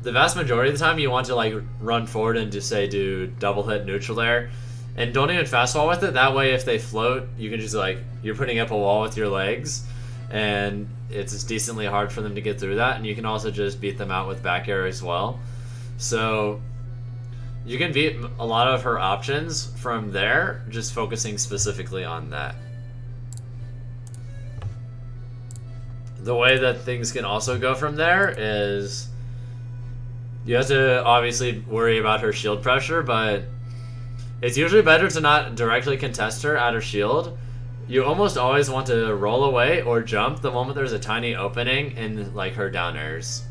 the vast majority of the time you want to like run forward and just say do double hit neutral air, and don't even fast fall with it. That way if they float, you can just like, you're putting up a wall with your legs, and it's decently hard for them to get through that, and you can also just beat them out with back air as well. So you can beat a lot of her options from there, just focusing specifically on that. The way that things can also go from there is you have to obviously worry about her shield pressure, but it's usually better to not directly contest her at her shield. You almost always want to roll away or jump the moment there's a tiny opening in like her down airs.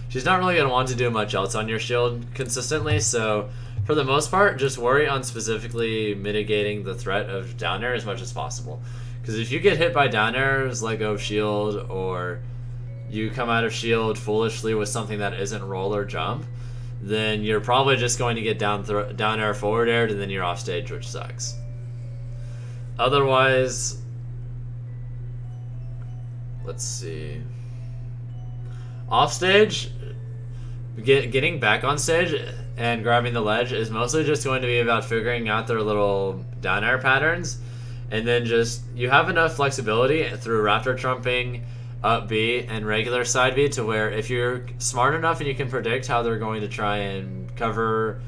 She's not really going to want to do much else on your shield consistently, so for the most part, just worry on specifically mitigating the threat of down air as much as possible. Because if you get hit by down airs, let go of shield, or you come out of shield foolishly with something that isn't roll or jump, then you're probably just going to get down air forward aired, and then you're off stage, which sucks. Otherwise, let's see. Off stage, getting back on stage and grabbing the ledge is mostly just going to be about figuring out their little down air patterns, and then just you have enough flexibility through raptor trumping, up B, and regular side B to where if you're smart enough and you can predict how they're going to try and cover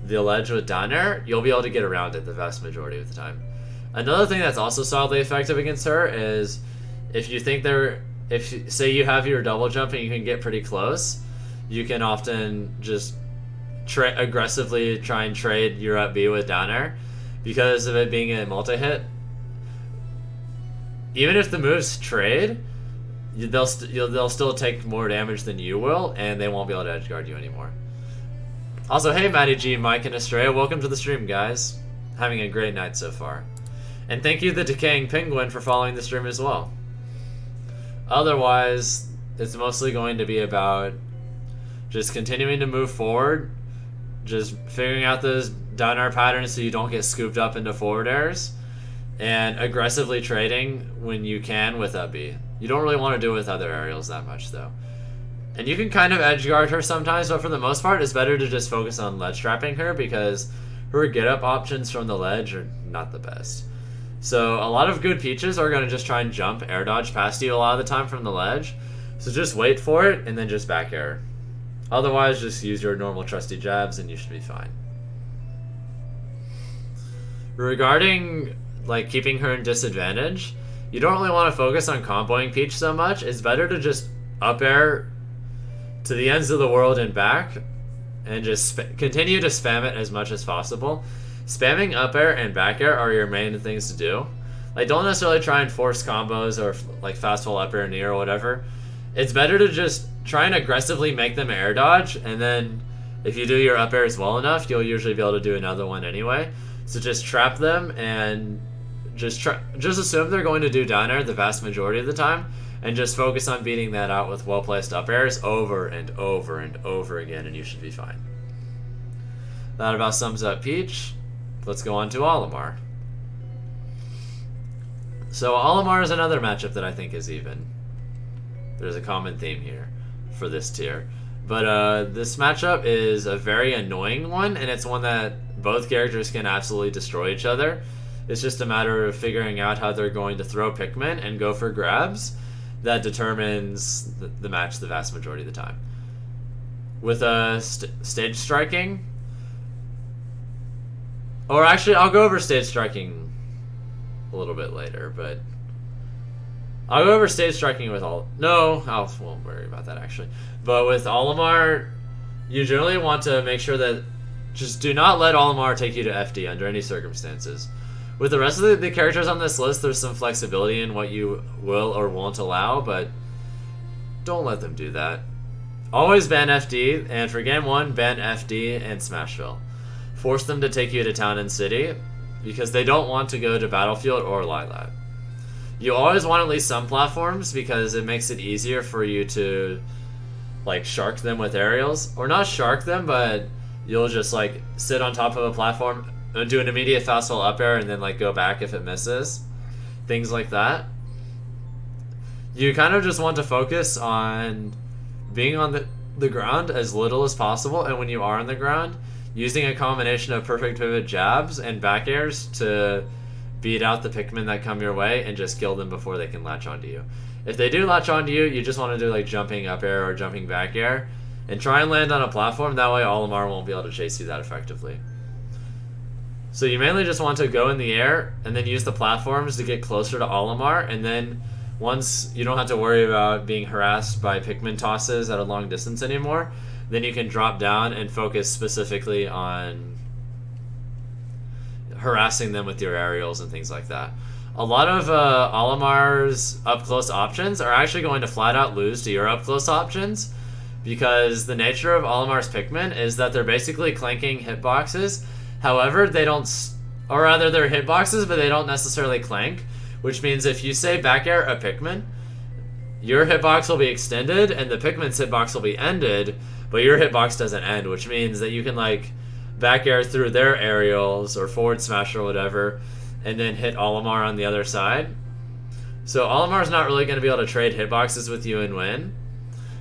the ledge with down air, you'll be able to get around it the vast majority of the time. Another thing that's also solidly effective against her is if you think say you have your double jump and you can get pretty close, you can often just aggressively try and trade your up B with down air. Because of it being a multi-hit, even if the moves trade, they'll still take more damage than you will, and they won't be able to edge guard you anymore. Also, hey Matty G, Mike, and Estrella, welcome to the stream, guys. Having a great night so far. And thank you, the Decaying Penguin, for following the stream as well. Otherwise, it's mostly going to be about just continuing to move forward, just figuring out those down air patterns so you don't get scooped up into forward airs, and aggressively trading when you can with up B. You don't really want to do it with other aerials that much though. And you can kind of edge guard her sometimes, but for the most part it's better to just focus on ledge trapping her because her get up options from the ledge are not the best. So a lot of good Peaches are going to just try and jump, air dodge past you a lot of the time from the ledge. So just wait for it and then just back air. Otherwise, just use your normal trusty jabs and you should be fine. Regarding like keeping her in disadvantage, you don't really want to focus on comboing Peach so much. It's better to just up air to the ends of the world and back and just continue to spam it as much as possible. Spamming up air and back air are your main things to do. Like, don't necessarily try and force combos or like fast fall up air knee or whatever. It's better to just try and aggressively make them air dodge, and then if you do your up airs well enough, you'll usually be able to do another one anyway. So just trap them and just assume they're going to do down air the vast majority of the time, and just focus on beating that out with well-placed up airs over and over and over again, and you should be fine. That about sums up Peach. Let's go on to Olimar. So Olimar is another matchup that I think is even. There's a common theme here for this tier. But this matchup is a very annoying one, and it's one that both characters can absolutely destroy each other. It's just a matter of figuring out how they're going to throw Pikmin and go for grabs that determines the match the vast majority of the time. With stage striking, or actually I'll go over stage striking a little bit later, but I'll go over stage striking with no, I won't worry about that actually. But with Olimar, you generally want to make sure that just do not let Olimar take you to FD under any circumstances. With the rest of the characters on this list, there's some flexibility in what you will or won't allow, but don't let them do that. Always ban FD, and for game 1, ban FD and Smashville. Force them to take you to town and city, because they don't want to go to Battlefield or Lilat. You always want at least some platforms, because it makes it easier for you to like shark them with aerials. Or not shark them, but you'll just like sit on top of a platform and do an immediate fastball up air and then like go back if it misses. Things like that. You kind of just want to focus on being on the ground as little as possible, and when you are on the ground, using a combination of perfect pivot jabs and back airs to beat out the Pikmin that come your way and just kill them before they can latch onto you. If they do latch onto you, you just want to do like jumping up air or jumping back air and try and land on a platform. That way Olimar won't be able to chase you that effectively. So you mainly just want to go in the air and then use the platforms to get closer to Olimar, and then once you don't have to worry about being harassed by Pikmin tosses at a long distance anymore, then you can drop down and focus specifically on harassing them with your aerials and things like that. A lot of Olimar's up-close options are actually going to flat out lose to your up-close options, because the nature of Olimar's Pikmin is that they're basically clanking hitboxes. However, they don't, or rather they're hitboxes, but they don't necessarily clank, which means if you say back air a Pikmin, your hitbox will be extended and the Pikmin's hitbox will be ended, but your hitbox doesn't end, which means that you can like back air through their aerials or forward smash or whatever, and then hit Olimar on the other side. So Olimar's not really going to be able to trade hitboxes with you and win,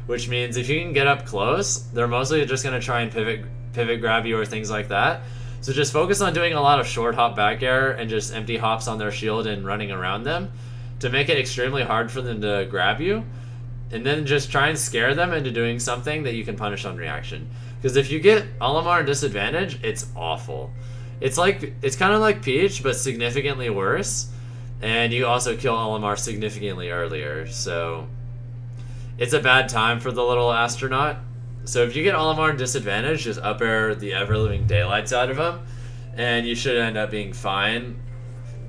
which means if you can get up close, they're mostly just going to try and pivot grab you or things like that. So just focus on doing a lot of short hop back air and just empty hops on their shield and running around them to make it extremely hard for them to grab you. And then just try and scare them into doing something that you can punish on reaction. Because if you get Olimar in disadvantage, it's awful. It's kind of like Peach, but significantly worse. And you also kill Olimar significantly earlier. So it's a bad time for the little astronaut. So if you get Olimar in disadvantage, just up air the ever-living daylights out of him, and you should end up being fine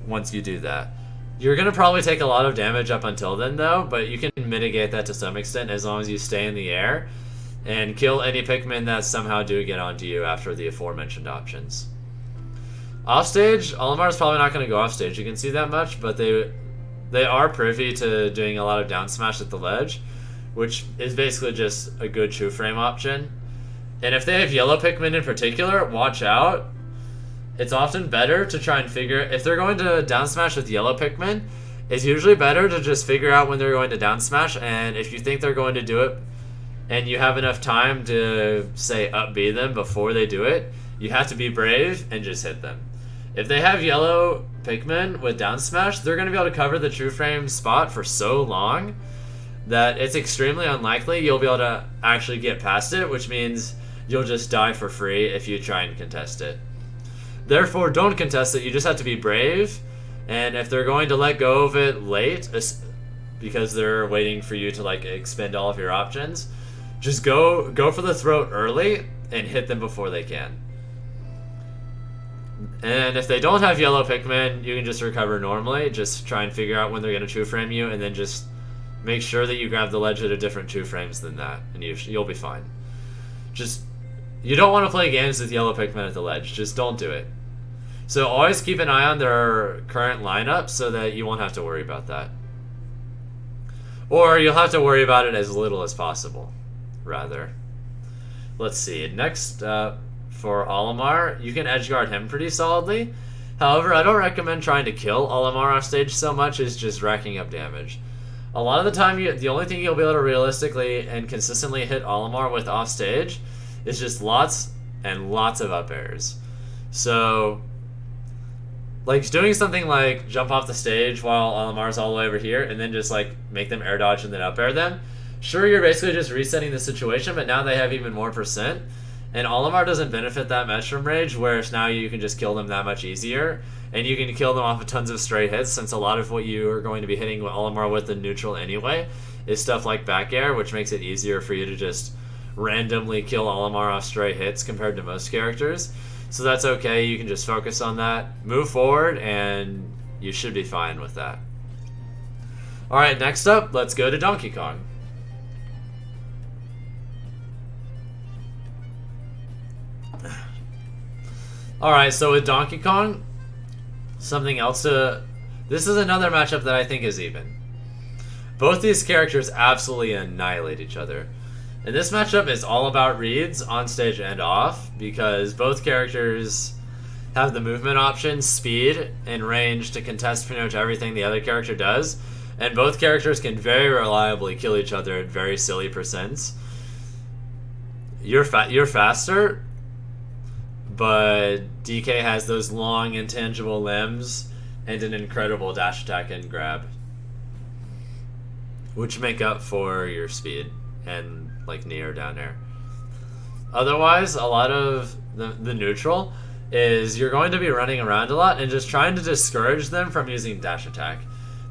once you do that. You're going to probably take a lot of damage up until then, though, but you can mitigate that to some extent as long as you stay in the air and kill any Pikmin that somehow do get onto you after the aforementioned options. Offstage, Olimar's probably not going to go offstage, you can see that much, but they are privy to doing a lot of down smash at the ledge, which is basically just a good true frame option. And if they have yellow Pikmin in particular, watch out. It's often better to try and figure, if they're going to down smash with yellow Pikmin, it's usually better to just figure out when they're going to down smash, and if you think they're going to do it and you have enough time to, say, up B them before they do it, you have to be brave and just hit them. If they have yellow Pikmin with down smash, they're going to be able to cover the true frame spot for so long that it's extremely unlikely you'll be able to actually get past it, which means you'll just die for free if you try and contest it. Therefore, don't contest it. You just have to be brave, and if they're going to let go of it late because they're waiting for you to like expend all of your options, just go for the throat early and hit them before they can. And if they don't have yellow Pikmin, you can just recover normally. Just try and figure out when they're going to true frame you, and then just make sure that you grab the ledge at a different true frames than that, and you'll be fine. Just, you don't want to play games with yellow Pikmin at the ledge. Just don't do it. So always keep an eye on their current lineup so that you won't have to worry about that. Or you'll have to worry about it as little as possible, rather. Let's see. Next for Olimar, you can edgeguard him pretty solidly. However, I don't recommend trying to kill Olimar off stage so much as just racking up damage. A lot of the time, the only thing you'll be able to realistically and consistently hit Olimar with off stage is just lots and lots of up airs. So, like doing something like jump off the stage while Olimar's all the way over here and then just like make them air dodge and then up air them. Sure, you're basically just resetting the situation, but now they have even more percent. And Olimar doesn't benefit that much from Rage, whereas now you can just kill them that much easier. And you can kill them off of tons of stray hits, since a lot of what you are going to be hitting Olimar with in neutral anyway is stuff like back air, which makes it easier for you to just randomly kill Olimar off stray hits compared to most characters. So that's okay, you can just focus on that, move forward, and you should be fine with that. Alright, next up, let's go to Donkey Kong. Alright, so with Donkey Kong, something else to... This is another matchup that I think is even. Both these characters absolutely annihilate each other. And this matchup is all about reads, on stage and off, because both characters have the movement options, speed, and range to contest pretty much everything the other character does. And both characters can very reliably kill each other at very silly percents. You're faster, but DK has those long, intangible limbs and an incredible dash attack and grab, which make up for your speed and like knee or down air. Otherwise, a lot of the neutral is you're going to be running around a lot and just trying to discourage them from using dash attack.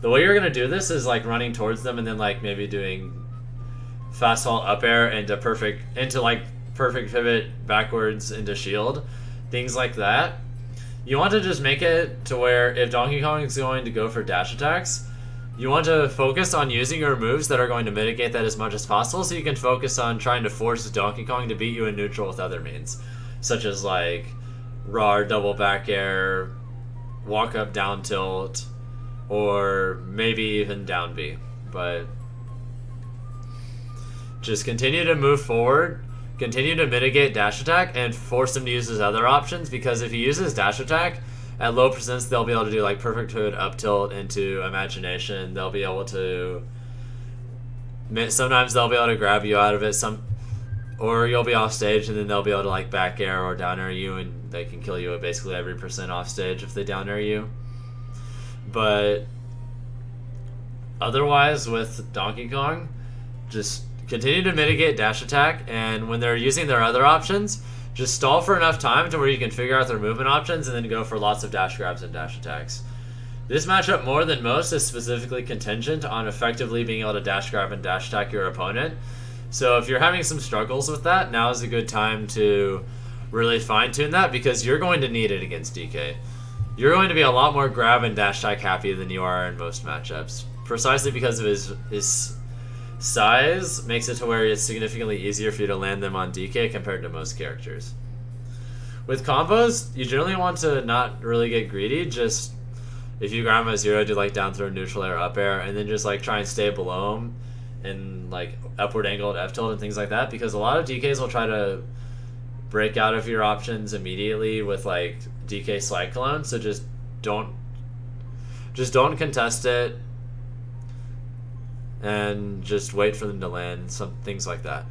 The way you're going to do this is like running towards them and then like maybe doing fast fall up air into perfect pivot backwards into shield, things like that. You want to just make it to where if Donkey Kong is going to go for dash attacks, you want to focus on using your moves that are going to mitigate that as much as possible, so you can focus on trying to force Donkey Kong to beat you in neutral with other means, such as like raw double back air, walk up down tilt, or maybe even down B. But just continue to move forward, continue to mitigate dash attack, and force him to use his other options, because if he uses dash attack at low percents, they'll be able to do like perfect hood up tilt into imagination. They'll be able to, sometimes they'll be able to grab you out of it, or you'll be off stage and then they'll be able to like back air or down air you, and they can kill you at basically every percent off stage if they down air you. But otherwise with Donkey Kong, just continue to mitigate dash attack, and when they're using their other options, just stall for enough time to where you can figure out their movement options and then go for lots of dash grabs and dash attacks. This matchup, more than most, is specifically contingent on effectively being able to dash grab and dash attack your opponent. So if you're having some struggles with that, now is a good time to really fine-tune that, because you're going to need it against DK. You're going to be a lot more grab and dash attack happy than you are in most matchups, precisely because of his size makes it to where it's significantly easier for you to land them on DK compared to most characters. With combos, you generally want to not really get greedy. Just if you grab him at 0, do like down throw, neutral air, up air, and then just like try and stay below him and like upward angle at F tilt and things like that, because a lot of DKs will try to break out of your options immediately with like DK slide clone. So just don't contest it, and just wait for them to land, some things like that.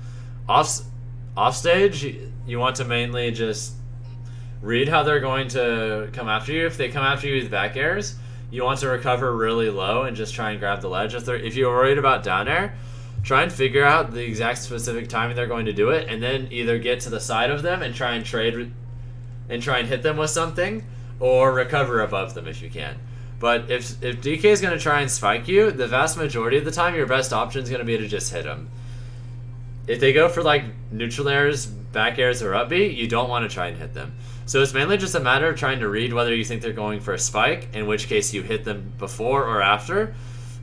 Off stage, you want to mainly just read how they're going to come after you. If they come after you with back airs, you want to recover really low and just try and grab the ledge. If you're worried about down air, try and figure out the exact specific timing they're going to do it, and then either get to the side of them and try and trade and try and hit them with something, or recover above them if you can. But if DK is going to try and spike you, the vast majority of the time your best option is going to be to just hit them. If they go for like neutral airs, back airs, or up B, you don't want to try and hit them. So it's mainly just a matter of trying to read whether you think they're going for a spike, in which case you hit them before or after,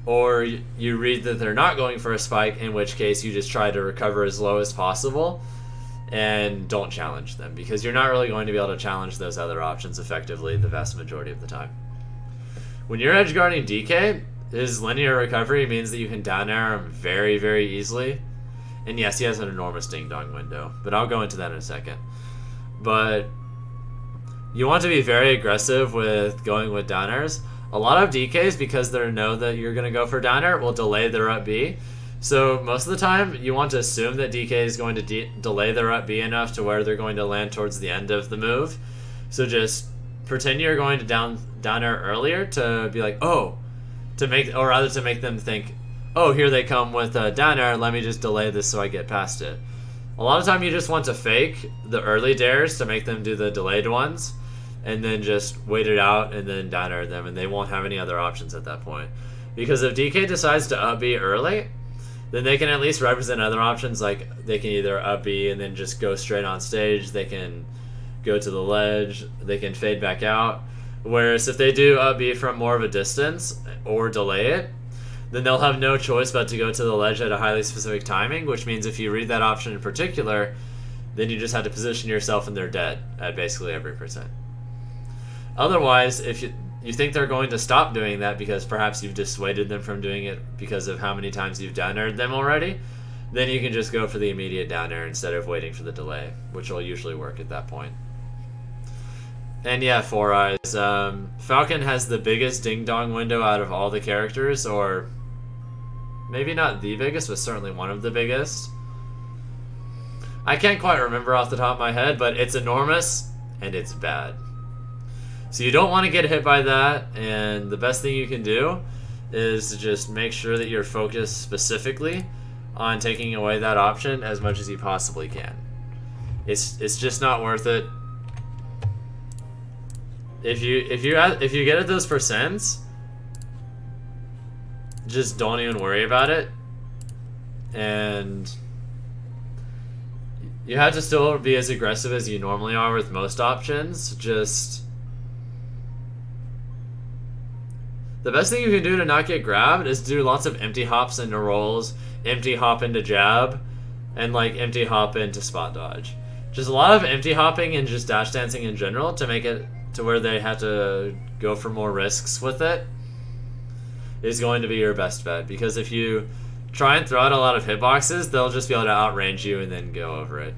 or you read that they're not going for a spike, in which case you just try to recover as low as possible and don't challenge them, because you're not really going to be able to challenge those other options effectively the vast majority of the time. When you're edge guarding DK, his linear recovery means that you can down air him very, very easily. And yes, he has an enormous ding-dong window, but I'll go into that in a second. But you want to be very aggressive with going with down airs. A lot of DKs, because they know that you're going to go for down air, will delay their up B. So most of the time, you want to assume that DK is going to delay their up B enough to where they're going to land towards the end of the move. So just pretend you're going to down air earlier to be like, oh, to make them think, oh, here they come with a down air, let me just delay this so I get past it. A lot of time you just want to fake the early dares to make them do the delayed ones, and then just wait it out and then down air them, and they won't have any other options at that point. Because if DK decides to up B early, then they can at least represent other options, like they can either up B and then just go straight on stage, they can go to the ledge, they can fade back out. Whereas if they do up B from more of a distance or delay it, then they'll have no choice but to go to the ledge at a highly specific timing, which means if you read that option in particular, then you just have to position yourself and they're dead at basically every percent. Otherwise, if you think they're going to stop doing that because perhaps you've dissuaded them from doing it because of how many times you've down aired them already, then you can just go for the immediate down air instead of waiting for the delay, which will usually work at that point. And yeah, Four Eyes. Falcon has the biggest ding-dong window out of all the characters, or maybe not the biggest, but certainly one of the biggest. I can't quite remember off the top of my head, but it's enormous, and it's bad. So you don't want to get hit by that, and the best thing you can do is to just make sure that you're focused specifically on taking away that option as much as you possibly can. It's just not worth it. If you get at those percents, just don't even worry about it, and you have to still be as aggressive as you normally are with most options. Just the best thing you can do to not get grabbed is do lots of empty hops into rolls, empty hop into jab, and like empty hop into spot dodge. Just a lot of empty hopping and just dash dancing in general to make it to where they have to go for more risks with it is going to be your best bet, because if you try and throw out a lot of hitboxes, they'll just be able to outrange you and then go over it.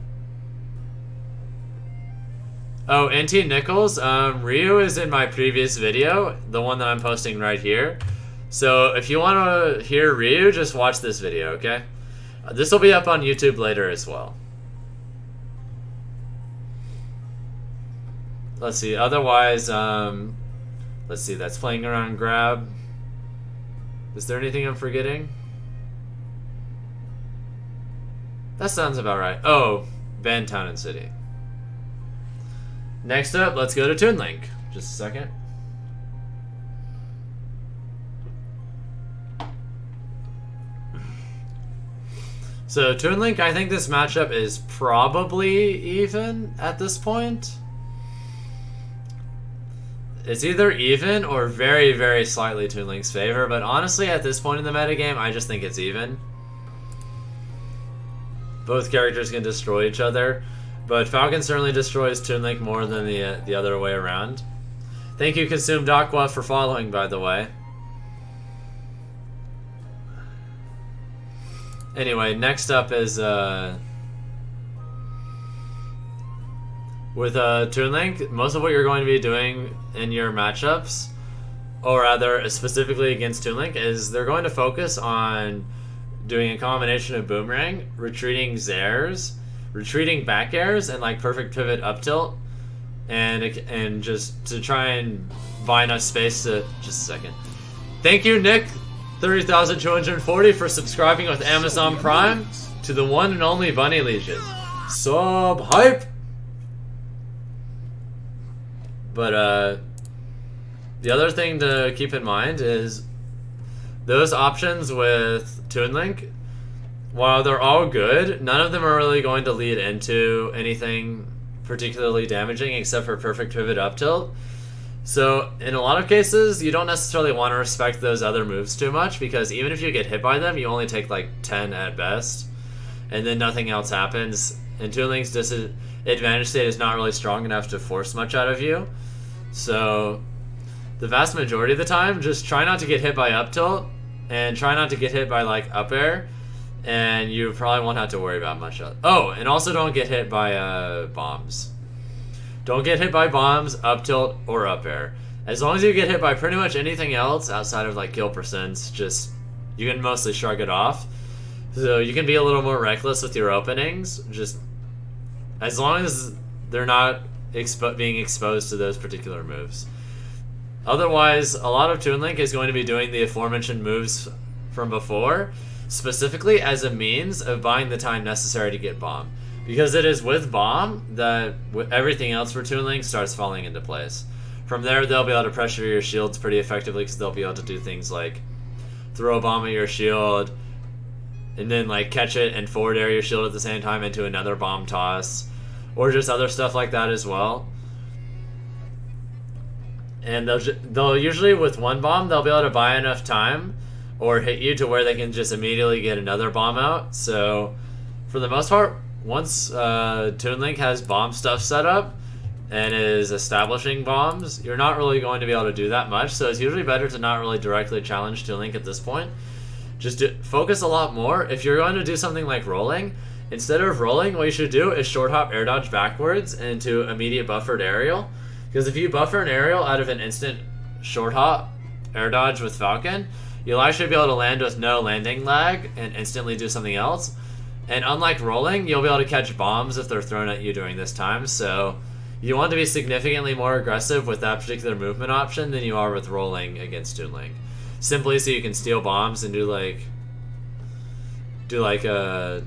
Oh, NT Nichols, Ryu is in my previous video, the one that I'm posting right here. So if you want to hear Ryu, just watch this video, okay? This will be up on YouTube later as well. Let's see, otherwise, let's see, that's playing around grab. Is there anything I'm forgetting? That sounds about right. Oh, ban Town and City. Next up, let's go to Toon Link. Just a second. So Toon Link, I think this matchup is probably even at this point. It's either even or very, very slightly Toon Link's favor, but honestly, at this point in the metagame, I just think it's even. Both characters can destroy each other, but Falcon certainly destroys Toon Link more than the other way around. Thank you, Consumed Aqua, for following, by the way. Anyway, next up is with Toon Link, most of what you're going to be doing in your matchups, or rather specifically against Toon Link, is they're going to focus on doing a combination of boomerang, retreating zairs, retreating back airs, and like perfect pivot up tilt and just to try and buy enough space to... Just a second. Thank you, Nick, 30,240 for subscribing with Amazon Prime to the one and only Bunny Legion. Sub hype. But the other thing to keep in mind is those options with Toon Link, while they're all good, none of them are really going to lead into anything particularly damaging except for perfect pivot up tilt. So in a lot of cases, you don't necessarily want to respect those other moves too much, because even if you get hit by them, you only take like 10 at best, and then nothing else happens. And Toon Link's disadvantage state is not really strong enough to force much out of you. So the vast majority of the time, just try not to get hit by up tilt, and try not to get hit by like up air, and you probably won't have to worry about much else. Oh, and also don't get hit by bombs. Don't get hit by bombs, up tilt, or up air. As long as you get hit by pretty much anything else outside of like kill percents, just you can mostly shrug it off. So you can be a little more reckless with your openings, just as long as they're not being exposed to those particular moves. Otherwise, a lot of Toon Link is going to be doing the aforementioned moves from before, specifically as a means of buying the time necessary to get bomb. Because it is with bomb that everything else for Toon Link starts falling into place. From there, they'll be able to pressure your shields pretty effectively, because they'll be able to do things like throw a bomb at your shield, and then like catch it and forward air your shield at the same time into another bomb toss, or just other stuff like that as well. And they'll usually, with one bomb, they'll be able to buy enough time or hit you to where they can just immediately get another bomb out. So for the most part, once Toon Link has bomb stuff set up and is establishing bombs, you're not really going to be able to do that much. So it's usually better to not really directly challenge Toon Link at this point. Just focus a lot more. If you're going to do something like rolling, instead of rolling, what you should do is short hop air dodge backwards into immediate buffered aerial. Because if you buffer an aerial out of an instant short hop air dodge with Falcon, you'll actually be able to land with no landing lag and instantly do something else. And unlike rolling, you'll be able to catch bombs if they're thrown at you during this time. So you want to be significantly more aggressive with that particular movement option than you are with rolling against Toon Link. Simply so you can steal bombs and do like a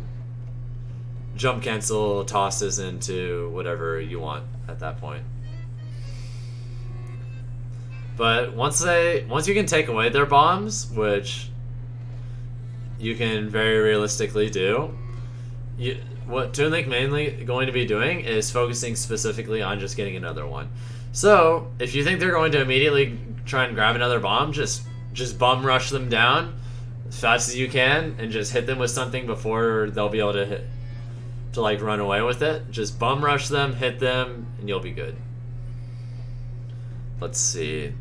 jump cancel tosses into whatever you want at that point. But once you can take away their bombs, which you can very realistically do, what Toon Link mainly going to be doing is focusing specifically on just getting another one. So if you think they're going to immediately try and grab another bomb, just bum rush them down as fast as you can and just hit them with something before they'll be able to like run away with it. Just bum rush them, hit them, and you'll be good. Let's see.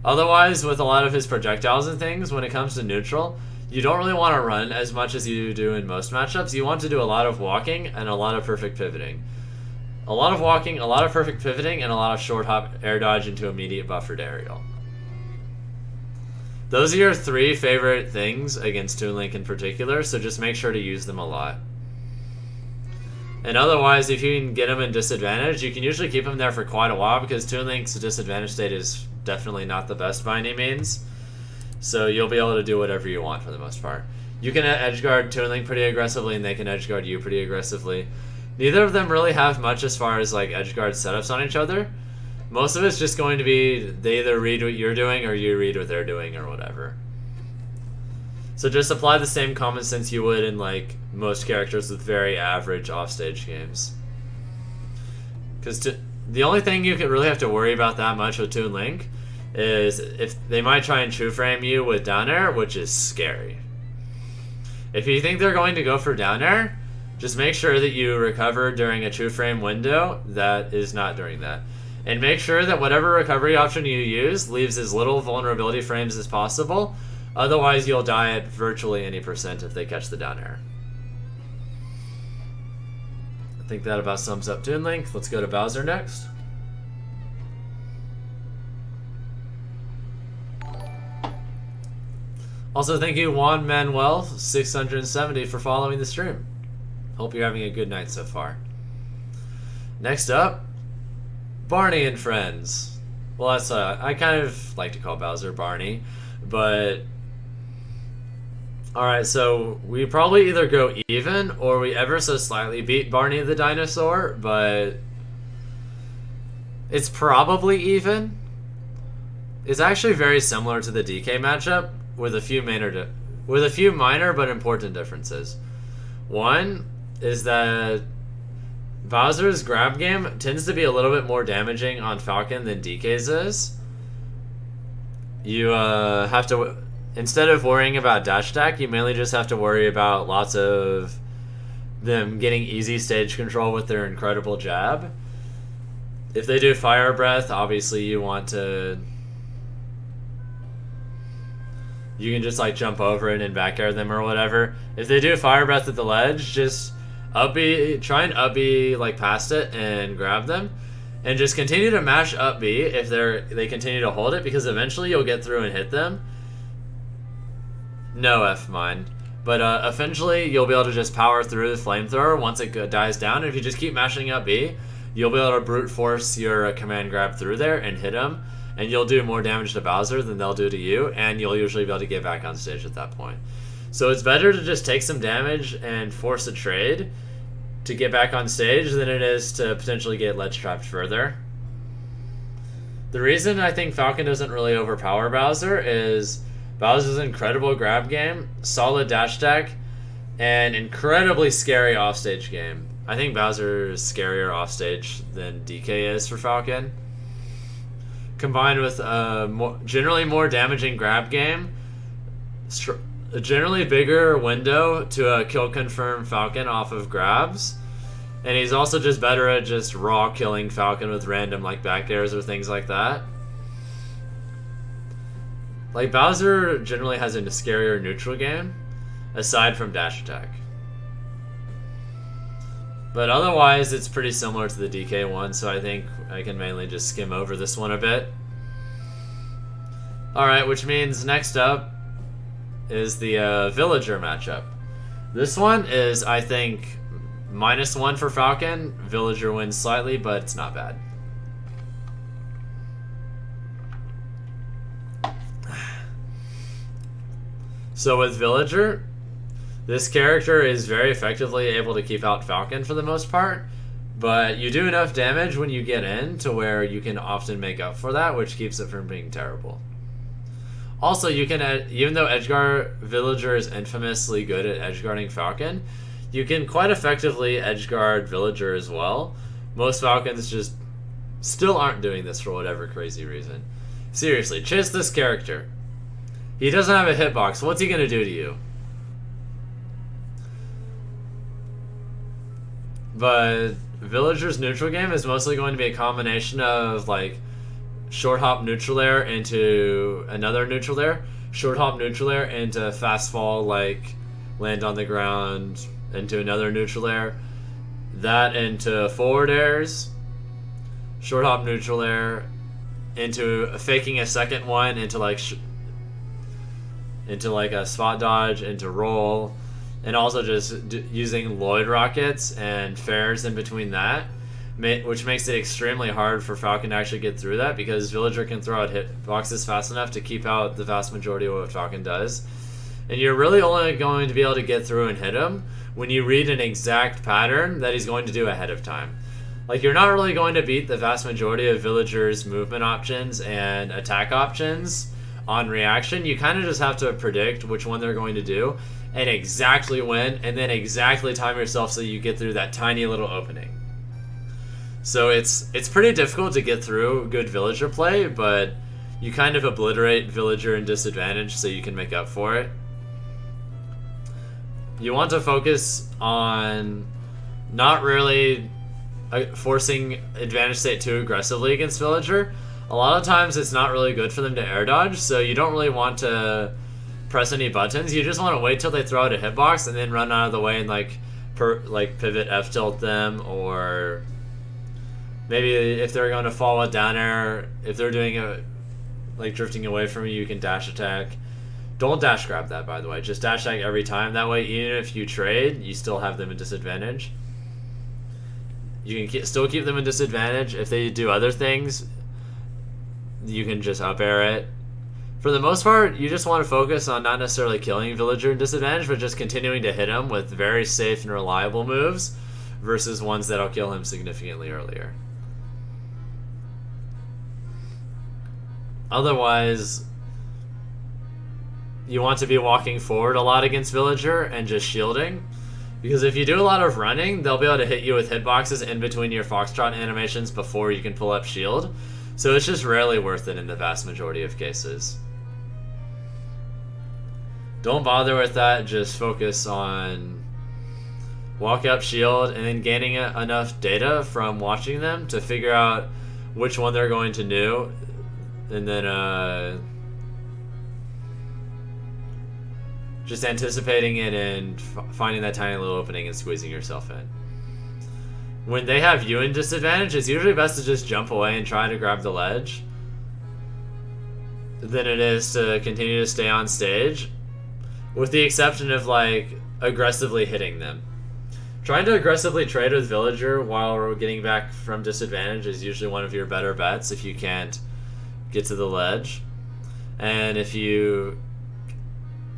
Otherwise, with a lot of his projectiles and things, when it comes to neutral, you don't really want to run as much as you do in most matchups. You want to do a lot of walking and a lot of perfect pivoting. A lot of walking, a lot of perfect pivoting, and a lot of short hop air dodge into immediate buffered aerial. Those are your three favorite things against Toon Link in particular, so just make sure to use them a lot. And otherwise, if you can get him in disadvantage, you can usually keep him there for quite a while, because Toon Link's disadvantage state is definitely not the best by any means. So you'll be able to do whatever you want for the most part. You can edgeguard Toon Link pretty aggressively, and they can edgeguard you pretty aggressively. Neither of them really have much as far as like edgeguard setups on each other. Most of it's just going to be they either read what you're doing or you read what they're doing or whatever. So just apply the same common sense you would in like most characters with very average offstage games. Because the only thing you can really have to worry about that much with Toon Link is if they might try and true frame you with down air, which is scary. If you think they're going to go for down air, just make sure that you recover during a true frame window that is not during that. And make sure that whatever recovery option you use leaves as little vulnerability frames as possible. Otherwise, you'll die at virtually any percent if they catch the down air. I think that about sums up Toon Link. Let's go to Bowser next. Also, thank you, Juan Manuel 670 for following the stream. Hope you're having a good night so far. Next up, Barney and Friends. Well, that's I kind of like to call Bowser Barney, but alright, so we probably either go even or we ever so slightly beat Barney the dinosaur, but it's probably even. It's actually very similar to the DK matchup with a few minor but important differences. One is that Bowser's grab game tends to be a little bit more damaging on Falcon than DK's is. You have to, instead of worrying about dash attack, you mainly just have to worry about lots of them getting easy stage control with their incredible jab. If they do Fire Breath, obviously you can just like jump over it and back air them or whatever. If they do Fire Breath at the ledge, just try and up B like past it and grab them, and just continue to mash up B if they continue to hold it, because eventually you'll get through and hit them. No F mine. But eventually you'll be able to just power through the flamethrower once it dies down, and if you just keep mashing up B, you'll be able to brute force your command grab through there and hit them, and you'll do more damage to Bowser than they'll do to you, and you'll usually be able to get back on stage at that point. So it's better to just take some damage and force a trade to get back on stage than it is to potentially get ledge trapped further. The reason I think Falcon doesn't really overpower Bowser is Bowser's incredible grab game, solid dash attack, and incredibly scary offstage game. I think Bowser is scarier offstage than DK is for Falcon. Combined with a generally more damaging grab game, a generally bigger window to kill confirm Falcon off of grabs, and he's also just better at just raw killing Falcon with random like back airs or things like that. Like Bowser generally has a scarier neutral game, aside from dash attack. But otherwise, it's pretty similar to the DK one, so I think I can mainly just skim over this one a bit. Alright, which means next up is the Villager matchup. This one is, I think, -1 for Falcon. Villager wins slightly, but it's not bad. So with Villager, this character is very effectively able to keep out Falcon for the most part, but you do enough damage when you get in to where you can often make up for that, which keeps it from being terrible. Also, you can, even though Edgeguard Villager is infamously good at edgeguarding Falcon, you can quite effectively edgeguard Villager as well. Most Falcons just still aren't doing this for whatever crazy reason. Seriously, chase this character. He doesn't have a hitbox. What's he gonna do to you? But Villager's neutral game is mostly going to be a combination of like short hop neutral air into another neutral air, short hop neutral air into fast fall, like land on the ground into another neutral air, that into forward airs, short hop neutral air into faking a second one into like a spot dodge into roll, and also just using Lloyd rockets and fairs in between that, which makes it extremely hard for Falcon to actually get through that, because Villager can throw out hitboxes fast enough to keep out the vast majority of what Falcon does. And you're really only going to be able to get through and hit him when you read an exact pattern that he's going to do ahead of time. Like, you're not really going to beat the vast majority of Villager's movement options and attack options on reaction. You kind of just have to predict which one they're going to do and exactly when, and then exactly time yourself so you get through that tiny little opening. So it's pretty difficult to get through good Villager play, but you kind of obliterate Villager in disadvantage so you can make up for it. You want to focus on not really forcing advantage state too aggressively against Villager. A lot of times it's not really good for them to air dodge, so you don't really want to press any buttons. You just want to wait till they throw out a hitbox and then run out of the way and like pivot F tilt them, or maybe if they're going to follow it down air, if they're doing a like drifting away from you can dash attack. Don't dash grab that, by the way. Just dash attack every time. That way, even if you trade, you still have them at disadvantage. You can still keep them in disadvantage. If they do other things, you can just up air it. For the most part, you just want to focus on not necessarily killing Villager in disadvantage, but just continuing to hit him with very safe and reliable moves versus ones that'll kill him significantly earlier. Otherwise, you want to be walking forward a lot against Villager and just shielding. Because if you do a lot of running, they'll be able to hit you with hitboxes in between your Foxtrot animations before you can pull up shield. So it's just rarely worth it in the vast majority of cases. Don't bother with that, just focus on walk up shield and then gaining enough data from watching them to figure out which one they're going to do. And then just anticipating it and finding that tiny little opening and squeezing yourself in. When they have you in disadvantage, it's usually best to just jump away and try to grab the ledge than it is to continue to stay on stage, with the exception of like aggressively hitting them. Trying to aggressively trade with Villager while getting back from disadvantage is usually one of your better bets if you can't get to the ledge. And if you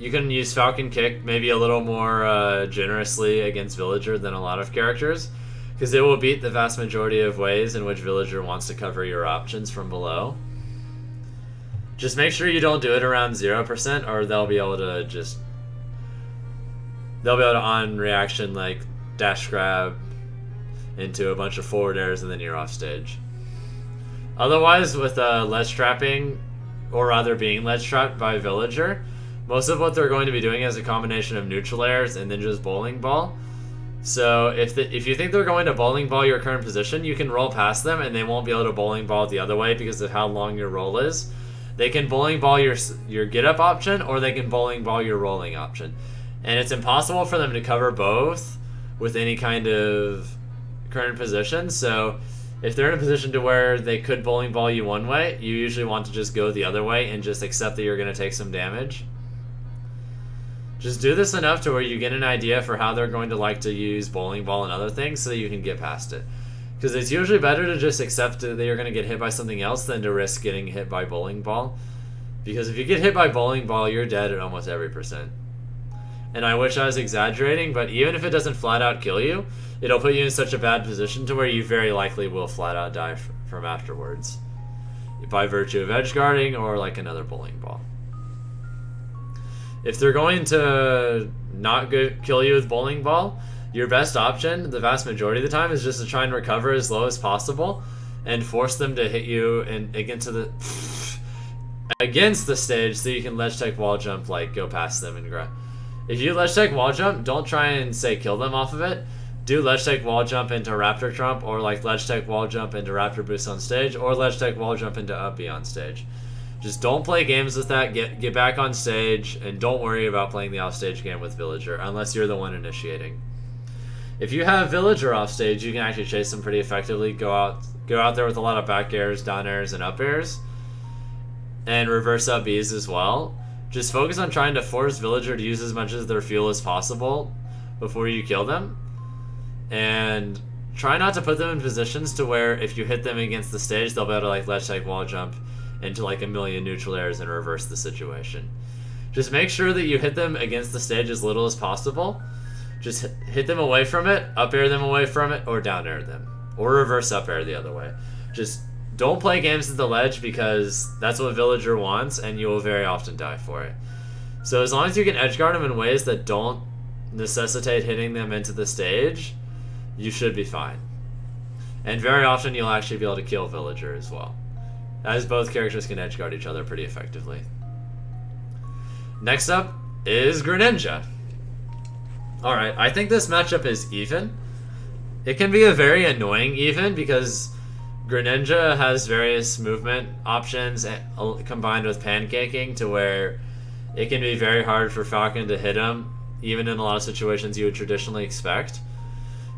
can use Falcon Kick maybe a little more generously against Villager than a lot of characters, because it will beat the vast majority of ways in which Villager wants to cover your options from below. Just make sure you don't do it around 0%, or they'll be able to on reaction like dash grab into a bunch of forward airs and then you're off stage. Otherwise, with ledge trapping, or rather being ledge trapped by Villager, most of what they're going to be doing is a combination of neutral airs and then just bowling ball. So if you think they're going to bowling ball your current position, you can roll past them and they won't be able to bowling ball the other way because of how long your roll is. They can bowling ball your get up option, or they can bowling ball your rolling option. And it's impossible for them to cover both with any kind of current position. So if they're in a position to where they could bowling ball you one way, you usually want to just go the other way and just accept that you're going to take some damage. Just do this enough to where you get an idea for how they're going to like to use bowling ball and other things so that you can get past it. Because it's usually better to just accept that you're going to get hit by something else than to risk getting hit by bowling ball. Because if you get hit by bowling ball, you're dead at almost every percent. And I wish I was exaggerating, but even if it doesn't flat out kill you, it'll put you in such a bad position to where you very likely will flat out die from afterwards. By virtue of edge guarding or like another bowling ball. If they're going to not kill you with bowling ball, your best option, the vast majority of the time, is just to try and recover as low as possible and force them to hit you against the stage so you can ledge tech wall jump, like go past them and grab. If you ledge tech wall jump, don't try and say kill them off of it. Do ledge tech wall jump into Raptor Trump, or like ledge tech wall jump into Raptor Boost on stage, or ledge tech wall jump into Up B on stage. Just don't play games with that. Get back on stage, and don't worry about playing the offstage game with Villager unless you're the one initiating. If you have Villager off stage, you can actually chase them pretty effectively. Go out there with a lot of back airs, down airs, and up airs, and reverse up Bs as well. Just focus on trying to force Villager to use as much of their fuel as possible before you kill them, and try not to put them in positions to where if you hit them against the stage, they'll be able to like ledge tech wall jump into like a million neutral airs and reverse the situation. Just make sure that you hit them against the stage as little as possible. Just hit them away from it, up air them away from it, or down air them, or reverse up air the other way. Just don't play games at the ledge, because that's what Villager wants and you will very often die for it. So as long as you can edge guard them in ways that don't necessitate hitting them into the stage, you should be fine. And very often you'll actually be able to kill Villager as well, as both characters can edge guard each other pretty effectively. Next up is Greninja. Alright, I think this matchup is even. It can be a very annoying even, because Greninja has various movement options combined with pancaking to where it can be very hard for Falcon to hit him, even in a lot of situations you would traditionally expect.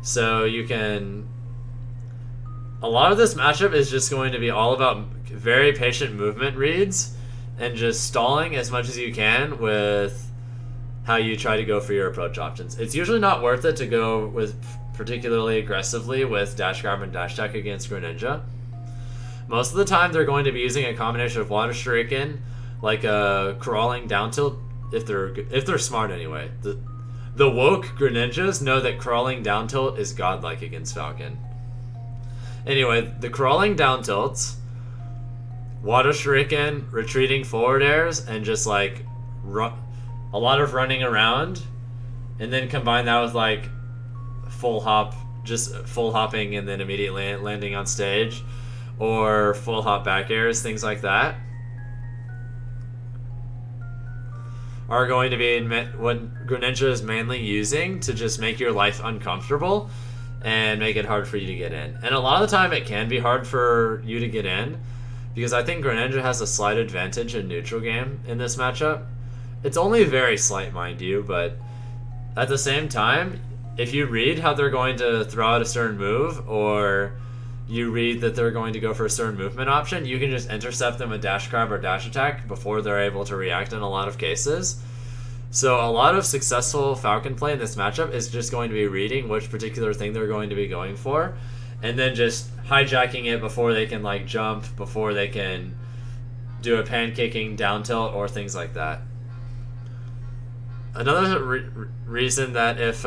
So a lot of this matchup is just going to be all about very patient movement reads and just stalling as much as you can with how you try to go for your approach options. It's usually not worth it to go with particularly aggressively with dash grab and dash attack against Greninja. Most of the time, they're going to be using a combination of Water Shuriken, like a crawling down tilt, if they're smart anyway. The woke Greninjas know that crawling down tilt is godlike against Falcon. Anyway, the crawling down tilts, Water Shuriken, retreating forward airs, and just like a lot of running around, and then combine that with like full hop, just full hopping and then immediately landing on stage, or full hop back airs, things like that, are going to be what Greninja is mainly using to just make your life uncomfortable and make it hard for you to get in. And a lot of the time it can be hard for you to get in, because I think Greninja has a slight advantage in neutral game in this matchup. It's only very slight, mind you, but at the same time, if you read how they're going to throw out a certain move, or you read that they're going to go for a certain movement option, you can just intercept them with dash grab or dash attack before they're able to react in a lot of cases. So a lot of successful Falcon play in this matchup is just going to be reading which particular thing they're going to be going for, and then just hijacking it before they can like jump, before they can do a pancaking down tilt or things like that. Another reason that if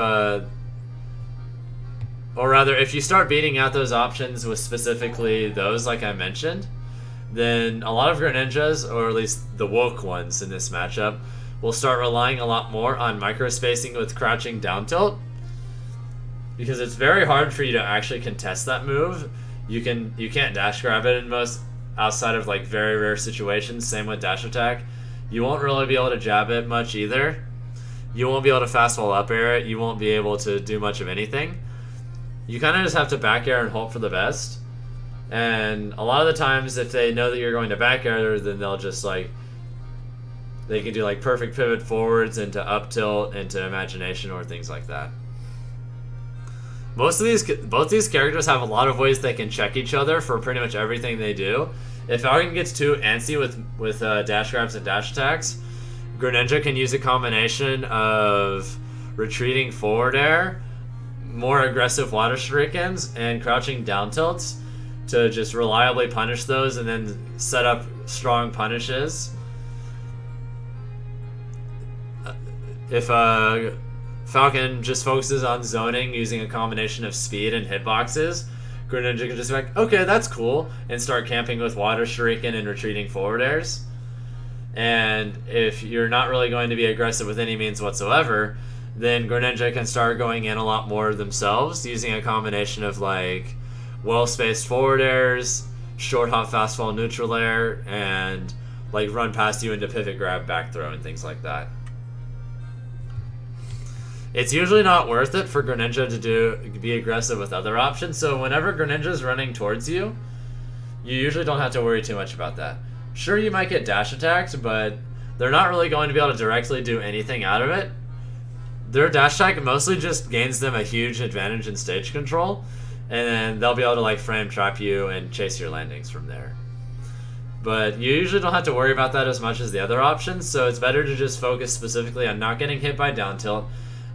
you start beating out those options with specifically those like I mentioned, then a lot of Greninjas, or at least the woke ones in this matchup, will start relying a lot more on microspacing with crouching down tilt, because it's very hard for you to actually contest that move. You can't dash grab it in most, outside of like very rare situations. Same with dash attack. You won't really be able to jab it much either. You won't be able to fastball up air it. You won't be able to do much of anything. You kind of just have to back air and hope for the best. And a lot of the times, if they know that you're going to back air, then they'll just like, they can do like perfect pivot forwards into up tilt, into imagination, or things like that. Both these characters have a lot of ways they can check each other for pretty much everything they do. If Falcon gets too antsy with dash grabs and dash attacks, Greninja can use a combination of retreating forward air, more aggressive Water Shurikens, and crouching down tilts to just reliably punish those and then set up strong punishes. If Falcon just focuses on zoning using a combination of speed and hitboxes, Greninja can just be like, okay, that's cool, and start camping with Water Shuriken and retreating forward airs. And if you're not really going to be aggressive with any means whatsoever, then Greninja can start going in a lot more themselves, using a combination of like well-spaced forward airs, short hop fastball neutral air, and like run past you into pivot grab back throw and things like that. It's usually not worth it for Greninja to be aggressive with other options, so whenever Greninja's running towards you, you usually don't have to worry too much about that. Sure, you might get dash attacked, but they're not really going to be able to directly do anything out of it. Their dash attack mostly just gains them a huge advantage in stage control, and then they'll be able to like frame trap you and chase your landings from there. But you usually don't have to worry about that as much as the other options, so it's better to just focus specifically on not getting hit by down tilt,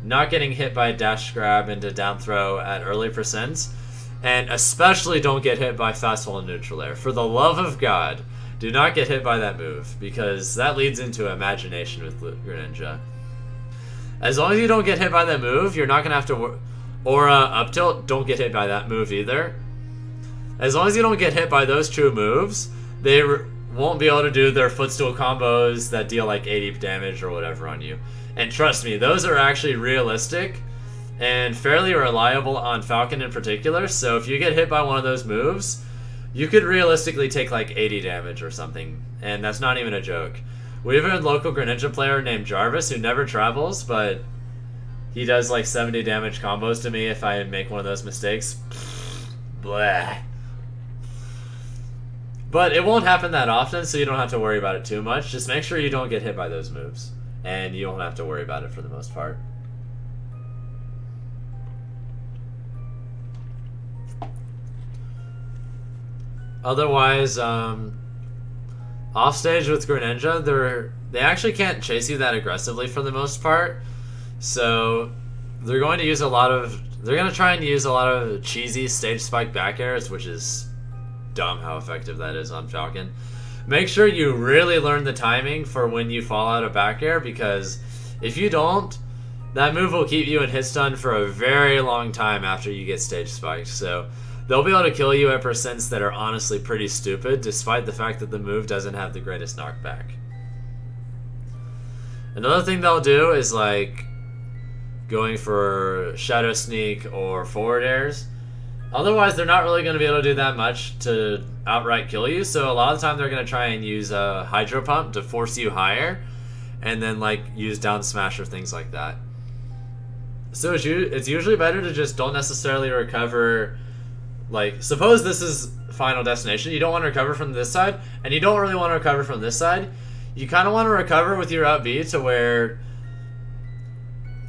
not getting hit by dash grab into down throw at early percents, and especially don't get hit by fastball and neutral air. For the love of God, do not get hit by that move, because that leads into imagination with Greninja. As long as you don't get hit by that move, you're not going to have to... Or up tilt, don't get hit by that move either. As long as you don't get hit by those two moves, they won't be able to do their footstool combos that deal like 80 damage or whatever on you. And trust me, those are actually realistic and fairly reliable on Falcon in particular, so if you get hit by one of those moves, you could realistically take like 80 damage or something, and that's not even a joke. We have a local Greninja player named Jarvis who never travels, but he does like 70 damage combos to me if I make one of those mistakes. Blah. But it won't happen that often, so you don't have to worry about it too much. Just make sure you don't get hit by those moves, and you won't have to worry about it for the most part. Otherwise, offstage with Greninja, they actually can't chase you that aggressively for the most part. So they're going to use a lot of They're going to try and use a lot of cheesy stage spike back airs, which is dumb how effective that is on Falcon. Make sure you really learn the timing for when you fall out of back air, because if you don't, that move will keep you in hit stun for a very long time after you get stage spiked. So they'll be able to kill you at percents that are honestly pretty stupid, despite the fact that the move doesn't have the greatest knockback. Another thing they'll do is like going for Shadow Sneak or forward airs. Otherwise, they're not really going to be able to do that much to outright kill you. So a lot of the time, they're going to try and use a Hydro Pump to force you higher, and then like use down smash or things like that. So it's usually better to just don't necessarily recover. Like, suppose this is Final Destination. You don't want to recover from this side, and you don't really want to recover from this side. You kind of want to recover with your up B to where...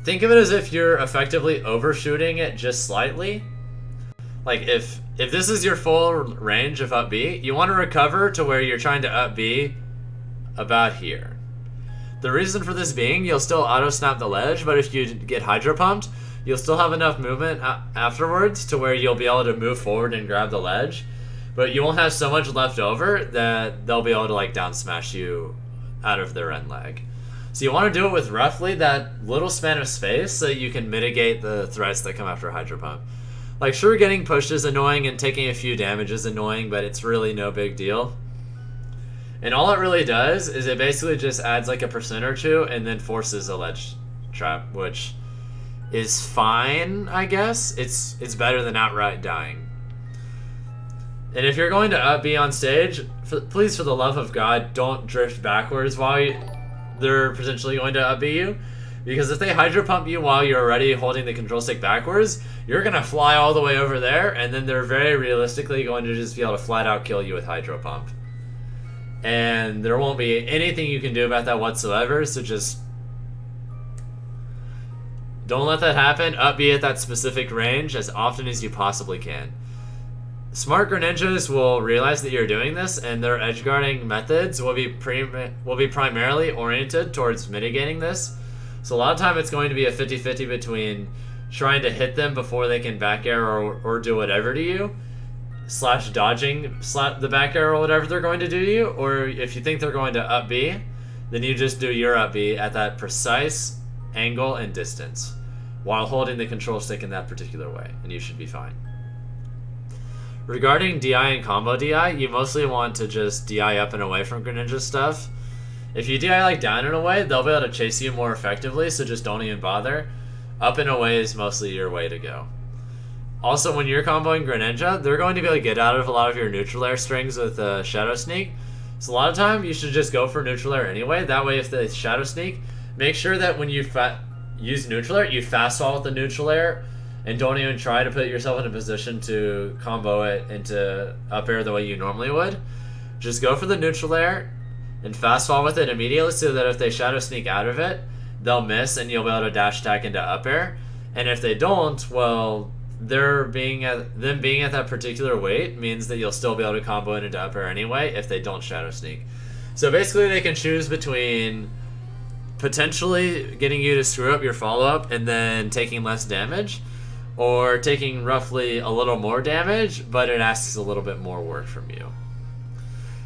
Think of it as if you're effectively overshooting it just slightly. Like, if this is your full range of up B, you want to recover to where you're trying to up B about here. The reason for this being, you'll still auto-snap the ledge, but if you get Hydro Pumped, you'll still have enough movement afterwards to where you'll be able to move forward and grab the ledge, but you won't have so much left over that they'll be able to like down smash you out of their end lag. So you want to do it with roughly that little span of space so you can mitigate the threats that come after Hydro Pump. Like, sure, getting pushed is annoying and taking a few damage is annoying, but it's really no big deal. And all it really does is it basically just adds like a percent or two and then forces a ledge trap, which is fine, I guess. It's better than outright dying. And if you're going to up B on stage, please, for the love of God, don't drift backwards while they're potentially going to up B you. Because if they Hydro Pump you while you're already holding the control stick backwards, you're going to fly all the way over there, and then they're very realistically going to just be able to flat out kill you with Hydro Pump. And there won't be anything you can do about that whatsoever, so just don't let that happen. Up B at that specific range as often as you possibly can. Smart Greninjas will realize that you're doing this, and their edge guarding methods will be primarily oriented towards mitigating this. So a lot of time it's going to be a 50-50 between trying to hit them before they can back air or do whatever to you, slash dodging the back air or whatever they're going to do to you, or if you think they're going to up B, then you just do your up B at that precise angle and distance while holding the control stick in that particular way, and you should be fine. Regarding DI and combo DI, you mostly want to just DI up and away from Greninja stuff. If you DI like down and away, they'll be able to chase you more effectively, so just don't even bother. Up and away is mostly your way to go. Also, when you're comboing Greninja, they're going to be able to get out of a lot of your neutral air strings with Shadow Sneak. So a lot of time, you should just go for neutral air anyway. That way, if they Shadow Sneak, make sure that when you use neutral air, you fast fall with the neutral air, and don't even try to put yourself in a position to combo it into up air the way you normally would. Just go for the neutral air and fast fall with it immediately, so that if they Shadow Sneak out of it, they'll miss and you'll be able to dash attack into up air. And if they don't, well, them being at that particular weight means that you'll still be able to combo it into up air anyway if they don't Shadow Sneak. So basically they can choose between potentially getting you to screw up your follow-up and then taking less damage, or taking roughly a little more damage, but it asks a little bit more work from you.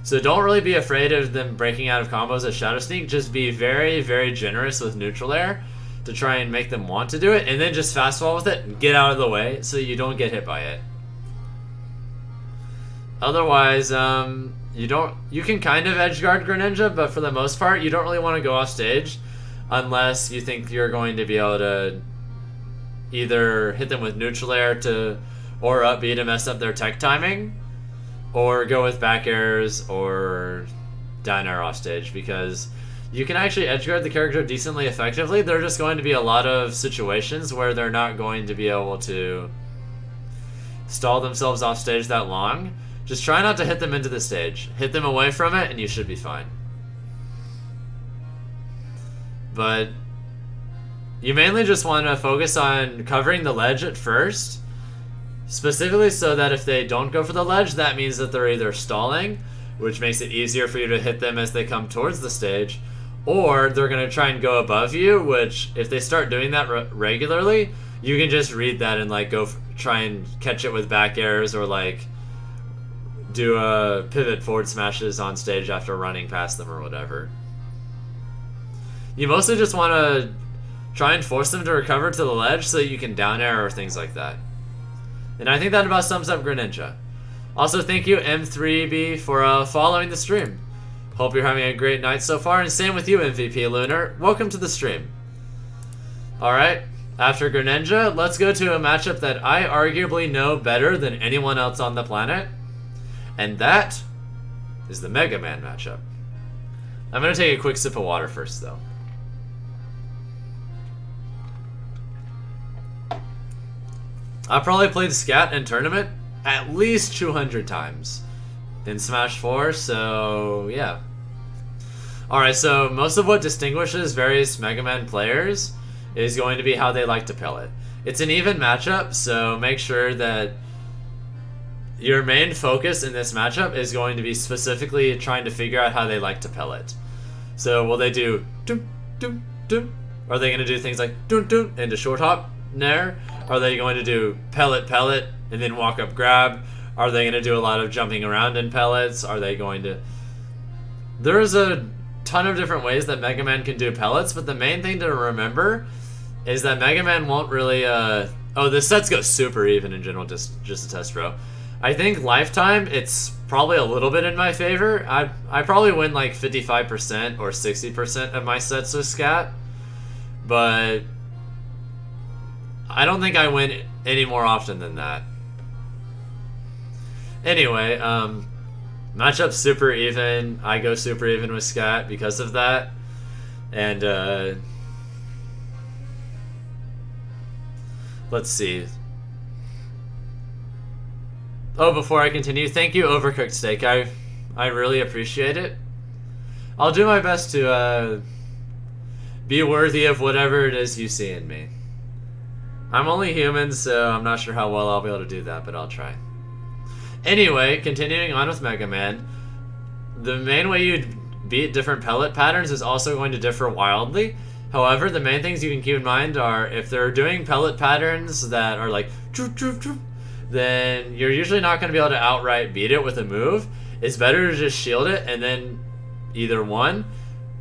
So don't really be afraid of them breaking out of combos at Shadow Sneak. Just be very, very generous with neutral air to try and make them want to do it, and then just fast fall with it and get out of the way so you don't get hit by it. Otherwise, you can kind of edge guard Greninja, but for the most part, you don't really want to go off stage unless you think you're going to be able to either hit them with neutral air or up B to mess up their tech timing, or go with back airs or down air off stage, because you can actually edge guard the character decently effectively. There are just going to be a lot of situations where they're not going to be able to stall themselves off stage that long. Just try not to hit them into the stage. Hit them away from it and you should be fine. But you mainly just want to focus on covering the ledge at first, specifically so that if they don't go for the ledge, that means that they're either stalling, which makes it easier for you to hit them as they come towards the stage, or they're going to try and go above you, which if they start doing that regularly, you can just read that and like go try and catch it with back airs or like do a pivot forward smashes on stage after running past them or whatever. You mostly just want to try and force them to recover to the ledge so that you can down air or things like that. And I think that about sums up Greninja. Also, thank you M3B for following the stream. Hope you're having a great night so far, and same with you, MVP Lunar. Welcome to the stream. Alright, after Greninja, let's go to a matchup that I arguably know better than anyone else on the planet. And that is the Megaman matchup. I'm going to take a quick sip of water first, though. I've probably played Scat in tournament at least 200 times in Smash 4, so yeah. Alright, so most of what distinguishes various Mega Man players is going to be how they like to pellet. It's an even matchup, so make sure that your main focus in this matchup is going to be specifically trying to figure out how they like to pellet. So will they do doom, doom, doom? Are they going to do things like doom, doom into short hop, nair? Are they going to do pellet, pellet, and then walk up grab? Are they going to do a lot of jumping around in pellets? Are they going to... There's a ton of different ways that Mega Man can do pellets, but the main thing to remember is that Mega Man won't really... Oh, the sets go super even in general, just a test, bro. I think lifetime, it's probably a little bit in my favor. I probably win like 55% or 60% of my sets with Scat, but I don't think I win any more often than that. Anyway, matchup super even. I go super even with Scat because of that. And let's see. Oh, before I continue, thank you, Overcooked Steak. I really appreciate it. I'll do my best to be worthy of whatever it is you see in me. I'm only human, so I'm not sure how well I'll be able to do that, but I'll try. Anyway, continuing on with Mega Man, the main way you beat different pellet patterns is also going to differ wildly. However, the main things you can keep in mind are if they're doing pellet patterns that are like troop, troop, troop, then you're usually not going to be able to outright beat it with a move. It's better to just shield it and then either one,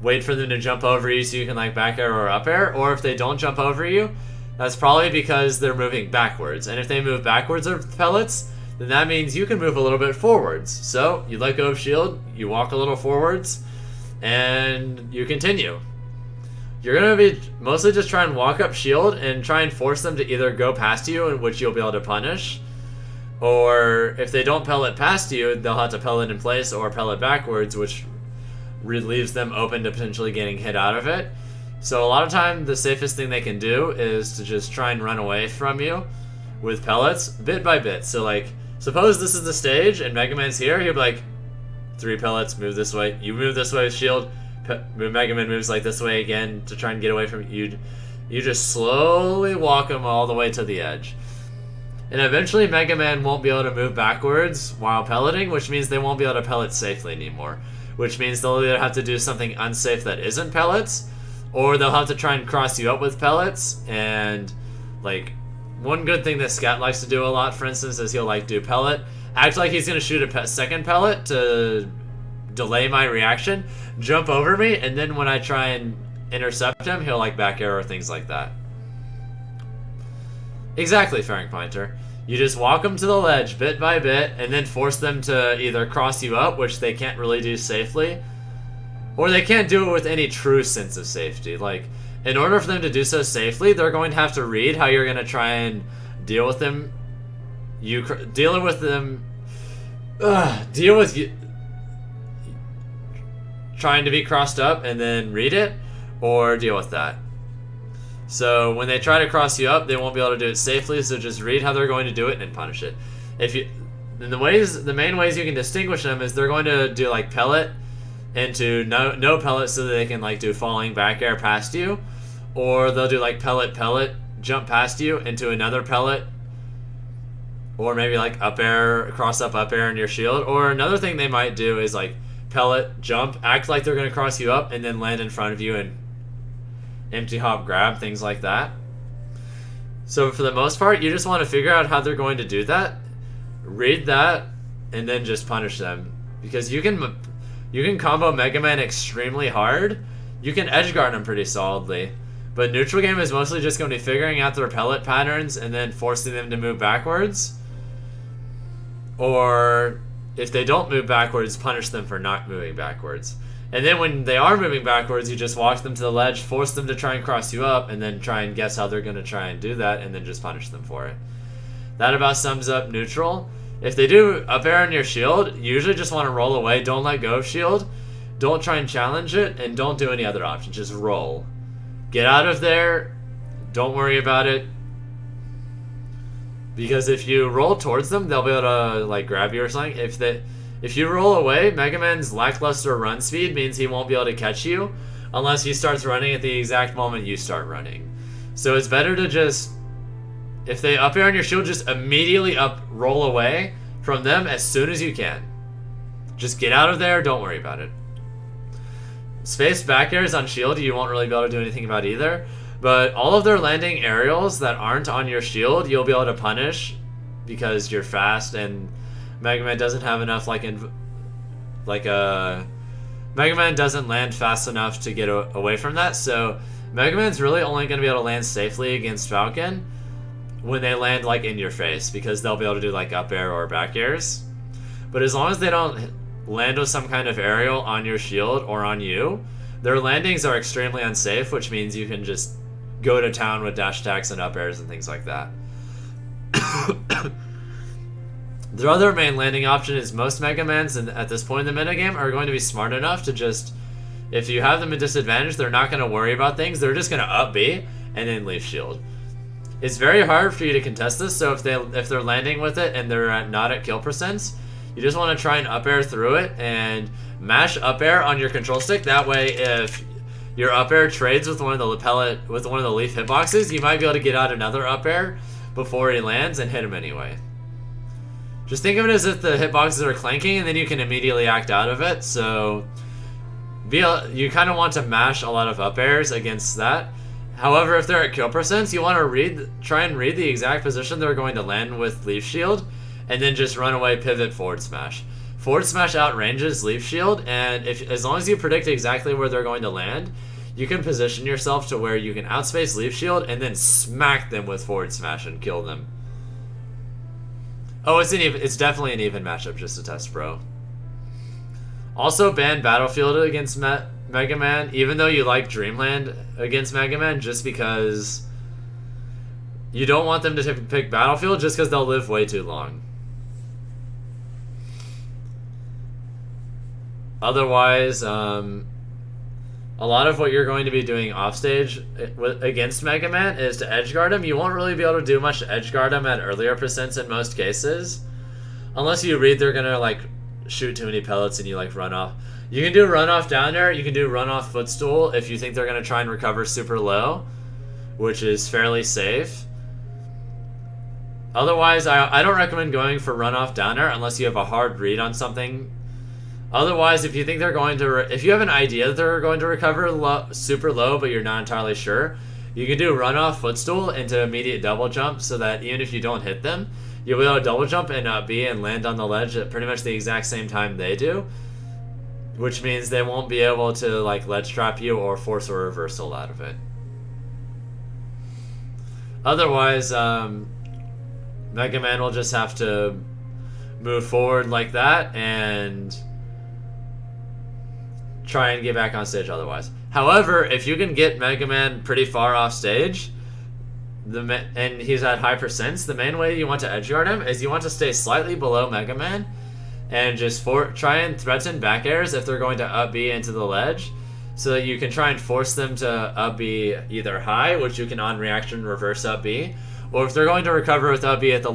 wait for them to jump over you so you can like back air or up air, or if they don't jump over you, that's probably because they're moving backwards. And if they move backwards with pellets, then that means you can move a little bit forwards. So you let go of shield, you walk a little forwards, and you continue. You're going to be mostly just try and walk up shield and try and force them to either go past you, in which you'll be able to punish, or if they don't pellet past you, they'll have to pellet in place or pellet backwards, which leaves them open to potentially getting hit out of it. So a lot of time, the safest thing they can do is to just try and run away from you with pellets, bit by bit. So like, suppose this is the stage and Mega Man's here, he'll be like, 3 pellets, move this way. You move this way with shield, Mega Man moves like this way again to try and get away from you. You just slowly walk him all the way to the edge. And eventually Mega Man won't be able to move backwards while pelleting, which means they won't be able to pellet safely anymore. Which means they'll either have to do something unsafe that isn't pellets, or they'll have to try and cross you up with pellets. And like, one good thing that Scat likes to do a lot, for instance, is he'll like do pellet, act like he's gonna shoot a second pellet to delay my reaction, jump over me, and then when I try and intercept him, he'll like back air or things like that. Exactly, Faring Pointer. You just walk them to the ledge bit by bit, and then force them to either cross you up, which they can't really do safely, or they can't do it with any true sense of safety. Like, in order for them to do so safely, they're going to have to read how you're going to try and deal with them. Dealing with them... deal with you... Trying to be crossed up and then read it, or deal with that. So when they try to cross you up, they won't be able to do it safely, so just read how they're going to do it and then punish it. The main ways you can distinguish them is they're going to do like pellet into no pellet so that they can like do falling back air past you, or they'll do like pellet jump past you into another pellet, or maybe like up air, cross up air in your shield. Or another thing they might do is like pellet jump, act like they're going to cross you up and then land in front of you and empty hop grab, things like that. So for the most part, you just want to figure out how they're going to do that, read that, and then just punish them. Because you can combo Mega Man extremely hard. You can edge guard them pretty solidly. But neutral game is mostly just going to be figuring out the repellent patterns and then forcing them to move backwards. Or if they don't move backwards, punish them for not moving backwards. And then when they are moving backwards, you just walk them to the ledge, force them to try and cross you up, and then try and guess how they're going to try and do that, and then just punish them for it. That about sums up neutral. If they do up air on your shield, you usually just want to roll away. Don't let go of shield. Don't try and challenge it, and don't do any other options. Just roll. Get out of there. Don't worry about it. Because if you roll towards them, they'll be able to like grab you or something. If you roll away, Mega Man's lackluster run speed means he won't be able to catch you unless he starts running at the exact moment you start running. So it's better to just, if they up air on your shield, just immediately roll away from them as soon as you can. Just get out of there, don't worry about it. Space back airs on shield you won't really be able to do anything about either, but all of their landing aerials that aren't on your shield you'll be able to punish because you're fast, and Mega Man doesn't have enough Mega Man doesn't land fast enough to get away from that, so Mega Man's really only going to be able to land safely against Falcon when they land like in your face, because they'll be able to do like up air or back airs. But as long as they don't land with some kind of aerial on your shield or on you, their landings are extremely unsafe, which means you can just go to town with dash attacks and up airs and things like that. The other main landing option is most Mega Mans at this point in the metagame are going to be smart enough to just, if you have them at disadvantage, they're not going to worry about things. They're just going to up B and then leave shield. It's very hard for you to contest this, so if they're landing with it and they're not at kill percents, you just want to try and up air through it and mash up air on your control stick. That way, if your up air trades with one of the leaf hitboxes, you might be able to get out another up air before he lands and hit him anyway. Just think of it as if the hitboxes are clanking, and then you can immediately act out of it. So you kind of want to mash a lot of up airs against that. However, if they're at kill percents, you want to try and read the exact position they're going to land with Leaf Shield, and then just run away, pivot, forward smash. Forward smash outranges Leaf Shield, and as long as you predict exactly where they're going to land, you can position yourself to where you can outspace Leaf Shield and then smack them with forward smash and kill them. Oh, it's definitely an even matchup, just a test, bro. Also, ban Battlefield against Mega Man, even though you like Dreamland against Mega Man, just because you don't want them to pick Battlefield, just because they'll live way too long. Otherwise, a lot of what you're going to be doing offstage against Mega Man is to edgeguard him. You won't really be able to do much to edgeguard him at earlier percents in most cases. Unless you read they're going to like shoot too many pellets and you like run off. You can do run off down air, you can do run off footstool if you think they're going to try and recover super low, which is fairly safe. Otherwise, I don't recommend going for run off down air unless you have a hard read on something. Otherwise, if you think they're going to, if you have an idea that they're going to recover super low, but you're not entirely sure, you can do run off footstool into immediate double jump, so that even if you don't hit them, you'll be able to double jump and B and land on the ledge at pretty much the exact same time they do, which means they won't be able to like ledge trap you or force a reversal out of it. Otherwise, Mega Man will just have to move forward like that and try and get back on stage otherwise. However, if you can get Mega Man pretty far off stage, and he's at high percents, the main way you want to edgeguard him is you want to stay slightly below Mega Man and just try and threaten back airs if they're going to up B into the ledge, so that you can try and force them to up B either high, which you can on reaction reverse up B, or if they're going to recover with up B at the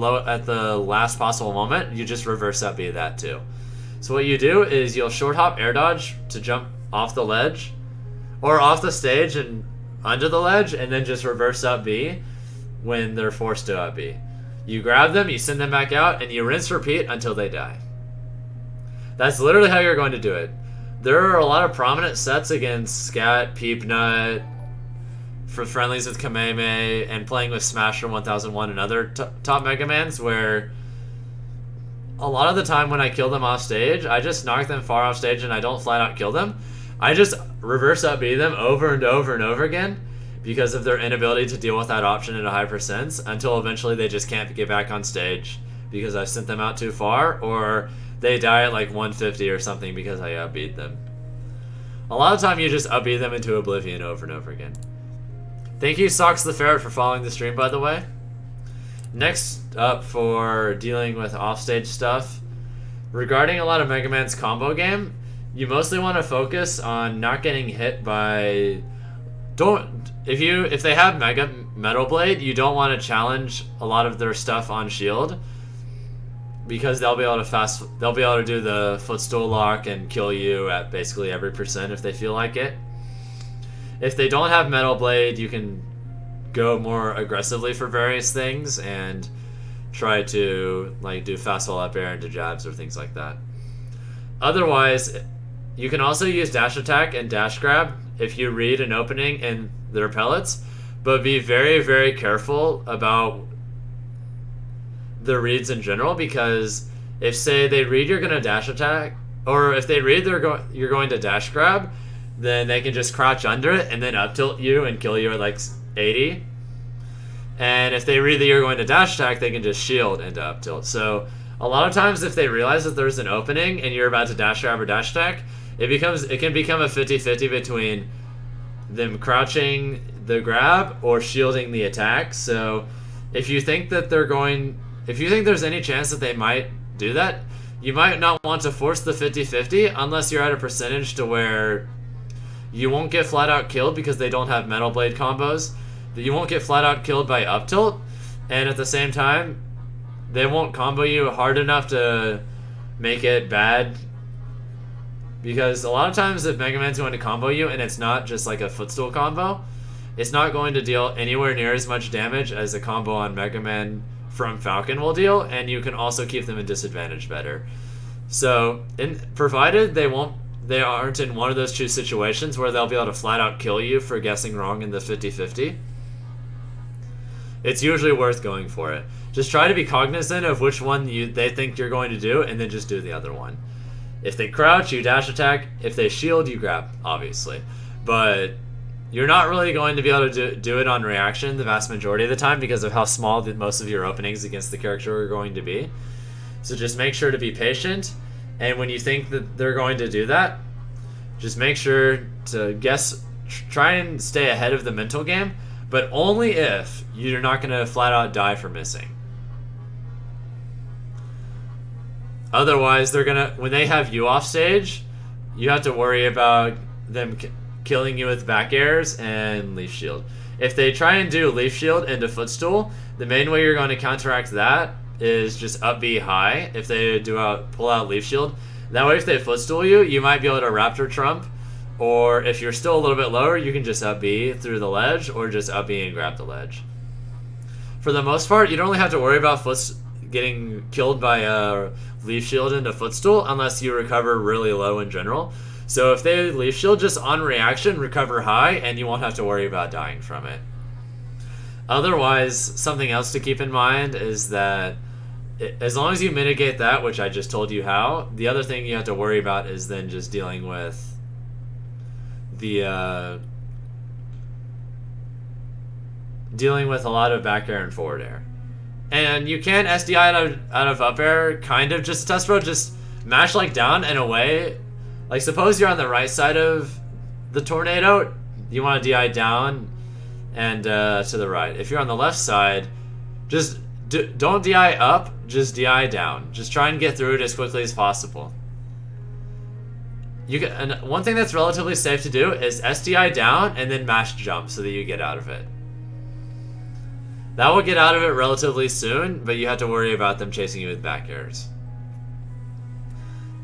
last possible moment, you just reverse up B that too. So what you do is you'll short hop air dodge to jump off the ledge or off the stage and under the ledge, and then just reverse up B when they're forced to up B. You grab them, you send them back out, and you rinse repeat until they die. That's literally how you're going to do it. There are a lot of prominent sets against Scat, Peepnut, for friendlies with Kameme and playing with Smasher 1001 and other top Megamans, where a lot of the time when I kill them off stage, I just knock them far off stage and I don't flat out kill them. I just reverse up B them over and over and over again because of their inability to deal with that option at a high percent, until eventually they just can't get back on stage because I've sent them out too far, or they die at like 150 or something because I upbeat them. A lot of the time you just upbeat them into oblivion over and over again. Thank you, Socks the Ferret, for following the stream, by the way. Next up for dealing with offstage stuff, regarding a lot of Mega Man's combo game, you mostly want to focus on not getting hit by... If they have Mega Metal Blade, you don't want to challenge a lot of their stuff on shield, because they'll be able to do the footstool lock and kill you at basically every percent if they feel like it. If they don't have Metal Blade, you can go more aggressively for various things and try to like do fastball up air into jabs or things like that. Otherwise, you can also use dash attack and dash grab if you read an opening in their pellets, but be very, very careful about the reads in general, because if, say, they read you're going to dash attack, or if they read you're going to dash grab, then they can just crouch under it and then up tilt you and kill you at like 80. And if they read that you're going to dash attack, they can just shield into up tilt. So a lot of times if they realize that there's an opening and you're about to dash grab or dash attack, it can become a 50-50 between them crouching the grab or shielding the attack. So if you think there's any chance that they might do that, you might not want to force the 50-50 unless you're at a percentage to where you won't get flat out killed because they don't have Metal Blade combos. You won't get flat out killed by up tilt, and at the same time, they won't combo you hard enough to make it bad. Because a lot of times if Mega Man's going to combo you and it's not just like a footstool combo, it's not going to deal anywhere near as much damage as a combo on Mega Man from Falcon will deal, and you can also keep them in disadvantage better. So, provided they aren't in one of those two situations where they'll be able to flat out kill you for guessing wrong in the 50-50, it's usually worth going for it. Just try to be cognizant of which one they think you're going to do, and then just do the other one. If they crouch, you dash attack. If they shield, you grab, obviously. But you're not really going to be able to do it on reaction the vast majority of the time because of how small most of your openings against the character are going to be. So just make sure to be patient, and when you think that they're going to do that, just make sure to try and stay ahead of the mental game, but only if you're not going to flat out die for missing. Otherwise, when they have you off stage, you have to worry about them killing you with back airs and leaf shield. If they try and do leaf shield into footstool, the main way you're going to counteract that is just up B high. If they pull out leaf shield, that way if they footstool you, you might be able to raptor trump, or if you're still a little bit lower, you can just up B through the ledge, or just up B and grab the ledge. For the most part, you don't really have to worry about getting killed by a leaf shield into footstool unless you recover really low in general. So if they leaf shield, just on reaction, recover high, and you won't have to worry about dying from it. Otherwise, something else to keep in mind is that as long as you mitigate that, which I just told you how, the other thing you have to worry about is then just dealing with dealing with a lot of back air and forward air. And you can SDI out of up air, kind of, just test road, just mash like down and away. Like suppose you're on the right side of the tornado, you want to DI down and to the right. If you're on the left side, just don't DI up, just DI down. Just try and get through it as quickly as possible. And one thing that's relatively safe to do is SDI down and then mash jump so that you get out of it. That will get out of it relatively soon, but you have to worry about them chasing you with back airs.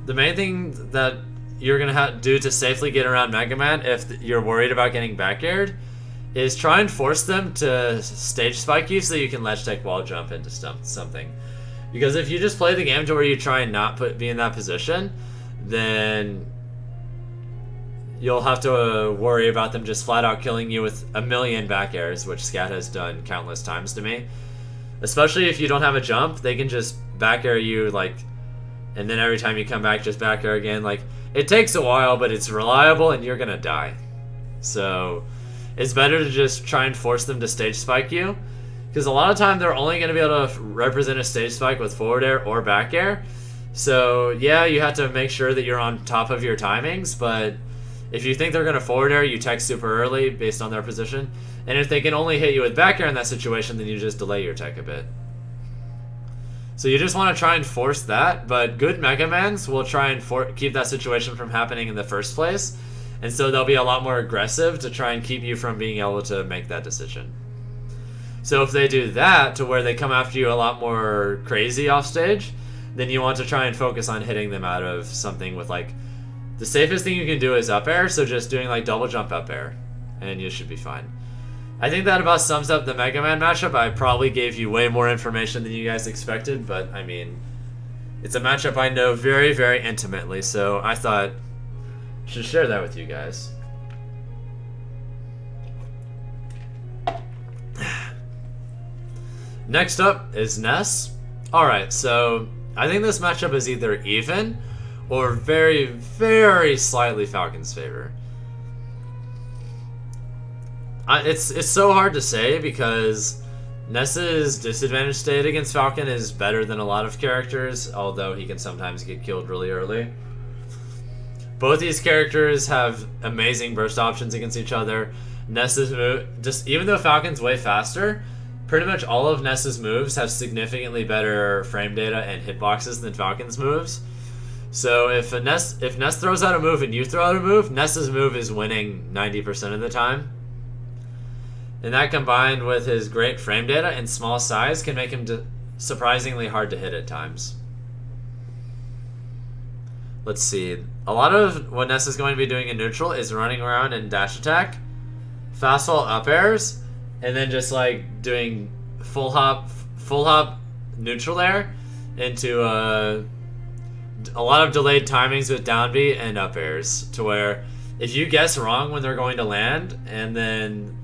The main thing that you're going to do to safely get around Mega Man if you're worried about getting back aired is try and force them to stage spike you so you can ledge tech wall jump into something. Because if you just play the game to where you try and not be in that position, then you'll have to worry about them just flat out killing you with a million back airs, which Scat has done countless times to me. Especially if you don't have a jump, they can just back air you, like, and then every time you come back, just back air again. Like, it takes a while, but it's reliable, and you're gonna die. So, it's better to just try and force them to stage spike you, because a lot of time they're only gonna be able to represent a stage spike with forward air or back air. So, yeah, you have to make sure that you're on top of your timings, but if you think they're gonna forward air, you tech super early based on their position. And if they can only hit you with back air in that situation, then you just delay your tech a bit. So you just want to try and force that, but good Megamans will try and keep that situation from happening in the first place. And so they'll be a lot more aggressive to try and keep you from being able to make that decision. So if they do that to where they come after you a lot more crazy off stage, then you want to try and focus on hitting them out of something with, like, the safest thing you can do is up air, so just doing like double jump up air, and you should be fine. I think that about sums up the Mega Man matchup. I probably gave you way more information than you guys expected, but I mean, it's a matchup I know very, very intimately, so I thought I should share that with you guys. Next up is Ness. Alright, so I think this matchup is either even or very, very slightly Falcon's favor. It's so hard to say because Ness's disadvantage state against Falcon is better than a lot of characters, although he can sometimes get killed really early. Both these characters have amazing burst options against each other. Ness's move, just even though Falcon's way faster, pretty much all of Ness's moves have significantly better frame data and hitboxes than Falcon's moves. So if Ness throws out a move and you throw out a move, Ness's move is winning 90% of the time. And that combined with his great frame data and small size can make him surprisingly hard to hit at times. Let's see. A lot of what Ness is going to be doing in neutral is running around and dash attack, fastball up airs, and then just like doing full hop neutral air into a lot of delayed timings with down B and up airs, to where if you guess wrong when they're going to land and then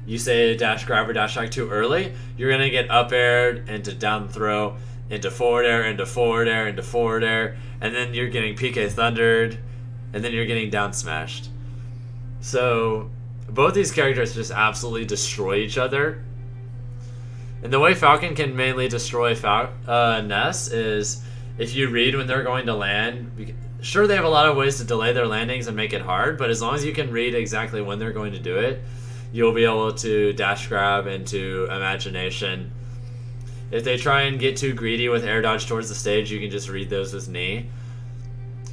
you say dash grab or dash attack too early, you're going to get up aired into down throw, into forward air, into forward air, into forward air, and then you're getting PK thundered, and then you're getting down smashed. So both these characters just absolutely destroy each other. And the way Falcon can mainly destroy Ness is if you read when they're going to land. Sure, they have a lot of ways to delay their landings and make it hard, but as long as you can read exactly when they're going to do it, you'll be able to dash grab into imagination. If they try and get too greedy with air dodge towards the stage, you can just read those with knee.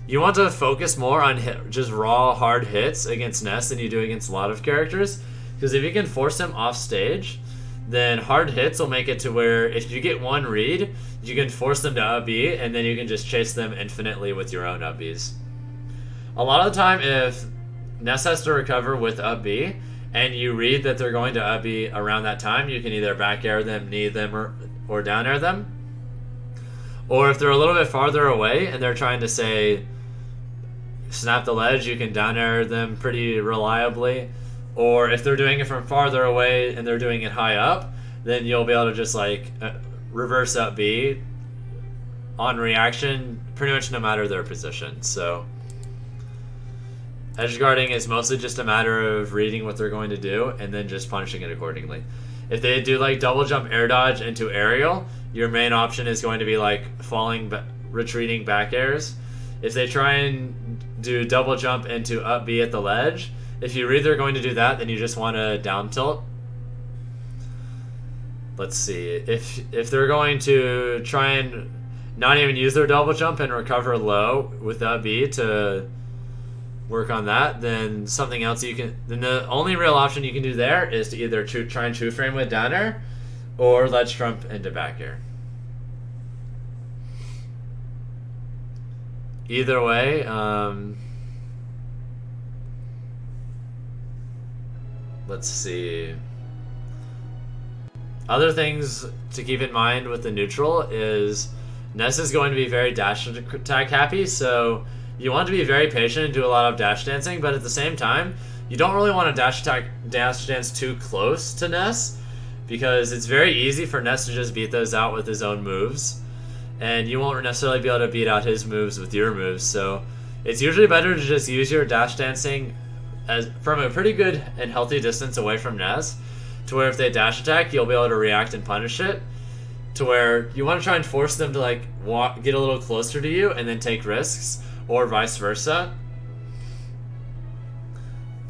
You want to focus more on just raw hard hits against Ness than you do against a lot of characters, because if you can force him off stage, then hard hits will make it to where if you get one read, you can force them to up B, and then you can just chase them infinitely with your own up Bs. A lot of the time, if Ness has to recover with up B, and you read that they're going to up B around that time, you can either back air them, knee them, or down air them. Or if they're a little bit farther away and they're trying to say snap the ledge, you can down air them pretty reliably. Or if they're doing it from farther away and they're doing it high up, then you'll be able to just like reverse up B on reaction pretty much no matter their position. So edge guarding is mostly just a matter of reading what they're going to do and then just punishing it accordingly. If they do like double jump air dodge into aerial, your main option is going to be like retreating back airs. If they try and do double jump into up B at the ledge, if you read they're going to do that, then you just want to down tilt. Let's see. If they're going to try and not even use their double jump and recover low with up B to work on that, then something else then the only real option you can do there is to either try and true frame with down air or ledge trump into back air. Either way, let's see. Other things to keep in mind with the neutral is Ness is going to be very dash attack happy, so you want to be very patient and do a lot of dash dancing, but at the same time, you don't really want to dash dance too close to Ness, because it's very easy for Ness to just beat those out with his own moves, and you won't necessarily be able to beat out his moves with your moves. So it's usually better to just use your dash dancing as from a pretty good and healthy distance away from Ness, to where if they dash attack, you'll be able to react and punish it, to where you want to try and force them to like get a little closer to you and then take risks, or vice versa.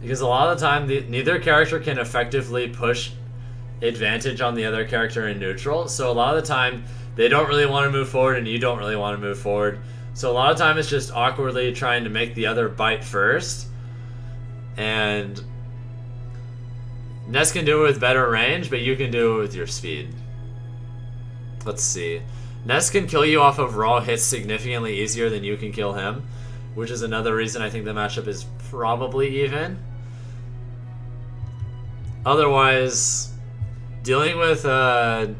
Because a lot of the time, neither character can effectively push advantage on the other character in neutral. So a lot of the time, they don't really want to move forward and you don't really want to move forward. So a lot of time it's just awkwardly trying to make the other bite first. And Ness can do it with better range, but you can do it with your speed. Let's see. Ness can kill you off of raw hits significantly easier than you can kill him, which is another reason I think the matchup is probably even. Otherwise, dealing with you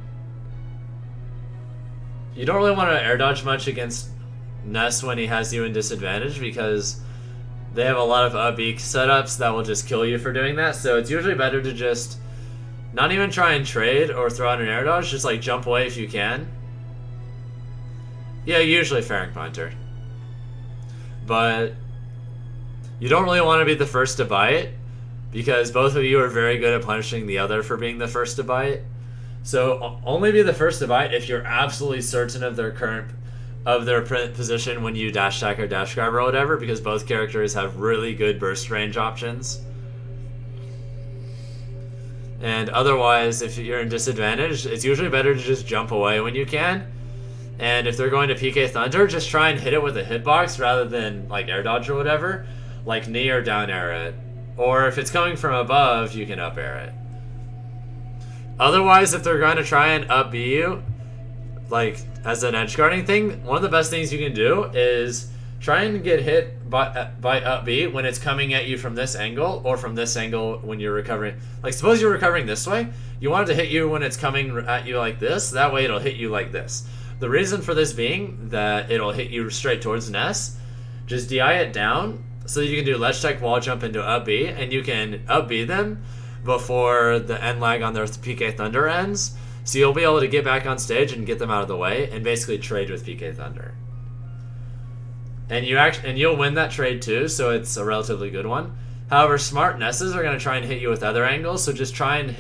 don't really want to air dodge much against Ness when he has you in disadvantage, because they have a lot of up-B setups that will just kill you for doing that. So it's usually better to just not even try and trade or throw out an air dodge, just like jump away if you can. Yeah, usually Pharynx Pointer. But you don't really want to be the first to bite, because both of you are very good at punishing the other for being the first to bite. So only be the first to bite if you're absolutely certain of their position when you dash attack or dash grab or whatever, because both characters have really good burst range options. And otherwise, if you're in disadvantage, it's usually better to just jump away when you can. And if they're going to PK Thunder, just try and hit it with a hitbox rather than like air dodge or whatever, like knee or down air it. Or if it's coming from above, you can up air it. Otherwise, if they're going to try and up B you, like as an edge guarding thing, one of the best things you can do is try and get hit by up B when it's coming at you from this angle, or from this angle when you're recovering. Like suppose you're recovering this way, you want it to hit you when it's coming at you like this, that way it'll hit you like this. The reason for this being that it'll hit you straight towards Ness. Just DI it down so that you can do ledge tech wall jump into up B, and you can up B them before the end lag on their PK Thunder ends. So you'll be able to get back on stage and get them out of the way and basically trade with PK Thunder. And you'll win that trade too, so it's a relatively good one. However, smart Nesses are going to try and hit you with other angles, so just try and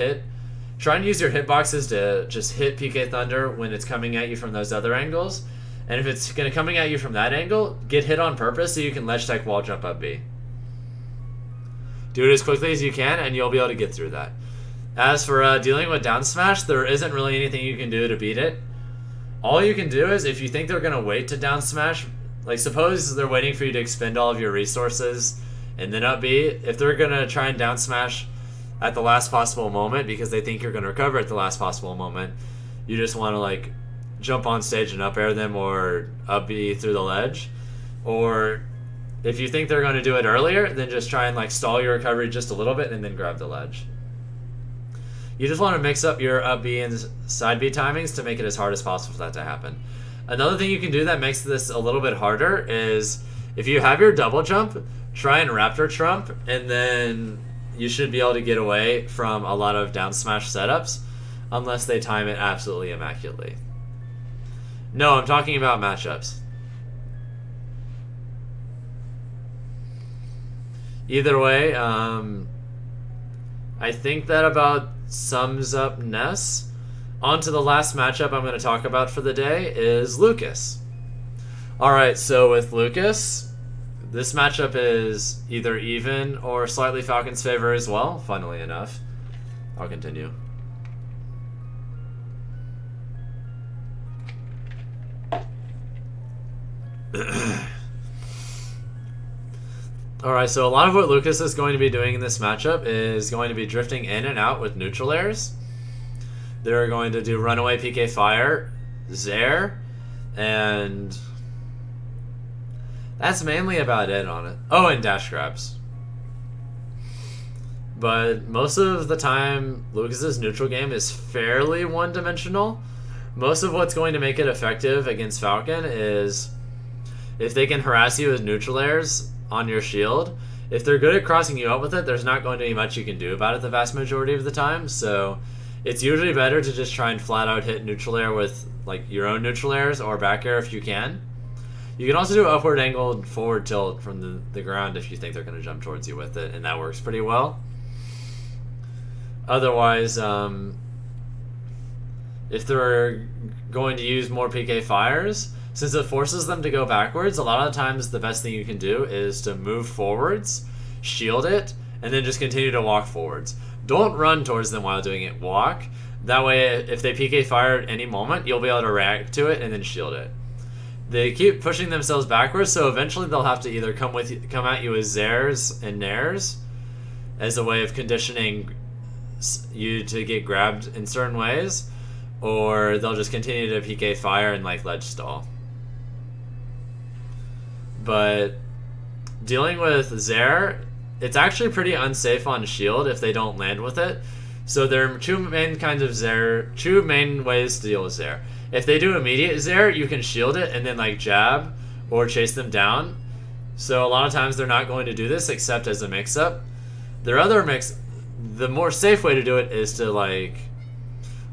use your hitboxes to just hit PK Thunder when it's coming at you from those other angles. And if it's coming at you from that angle, get hit on purpose so you can ledge tech wall jump up B. Do it as quickly as you can, and you'll be able to get through that. As for dealing with down smash, there isn't really anything you can do to beat it. All you can do is, if you think they're going to wait to down smash, like suppose they're waiting for you to expend all of your resources and then up B, if they're going to try and down smash at the last possible moment because they think you're going to recover at the last possible moment, you just want to like jump on stage and up air them or up B through the ledge. Or if you think they're going to do it earlier, then just try and like stall your recovery just a little bit and then grab the ledge. You just want to mix up your up B and side B timings to make it as hard as possible for that to happen. Another thing you can do that makes this a little bit harder is if you have your double jump, try and Raptor Trump, and then you should be able to get away from a lot of down smash setups unless they time it absolutely immaculately. No, I'm talking about matchups. Either way, I think that about sums up Ness. On to the last matchup I'm going to talk about for the day is Lucas. Alright, so with Lucas, this matchup is either even or slightly Falcon's favor as well, funnily enough. I'll continue. Alright, so a lot of what Lucas is going to be doing in this matchup is going to be drifting in and out with neutral airs. They're going to do Runaway PK Fire, Zair, and that's mainly about it on it. Oh, and dash grabs. But most of the time, Lucas's neutral game is fairly one-dimensional. Most of what's going to make it effective against Falcon is if they can harass you with neutral airs on your shield, if they're good at crossing you up with it, there's not going to be much you can do about it the vast majority of the time. So it's usually better to just try and flat out hit neutral air with like your own neutral airs or back air if you can. You can also do upward angled forward tilt from the ground if you think they're going to jump towards you with it, and that works pretty well. Otherwise, if they're going to use more PK fires, since it forces them to go backwards, a lot of times the best thing you can do is to move forwards, shield it, and then just continue to walk forwards. Don't run towards them while doing it. Walk. That way, if they PK fire at any moment, you'll be able to react to it and then shield it. They keep pushing themselves backwards, so eventually they'll have to either come at you with Zairs and Nairs as a way of conditioning you to get grabbed in certain ways, or they'll just continue to PK fire and like ledge stall. But dealing with Zair, it's actually pretty unsafe on shield if they don't land with it. So there are two main ways to deal with Zair. If they do immediate Zair, you can shield it and then like jab or chase them down. So a lot of times they're not going to do this except as a mix-up. The more safe way to do it is to like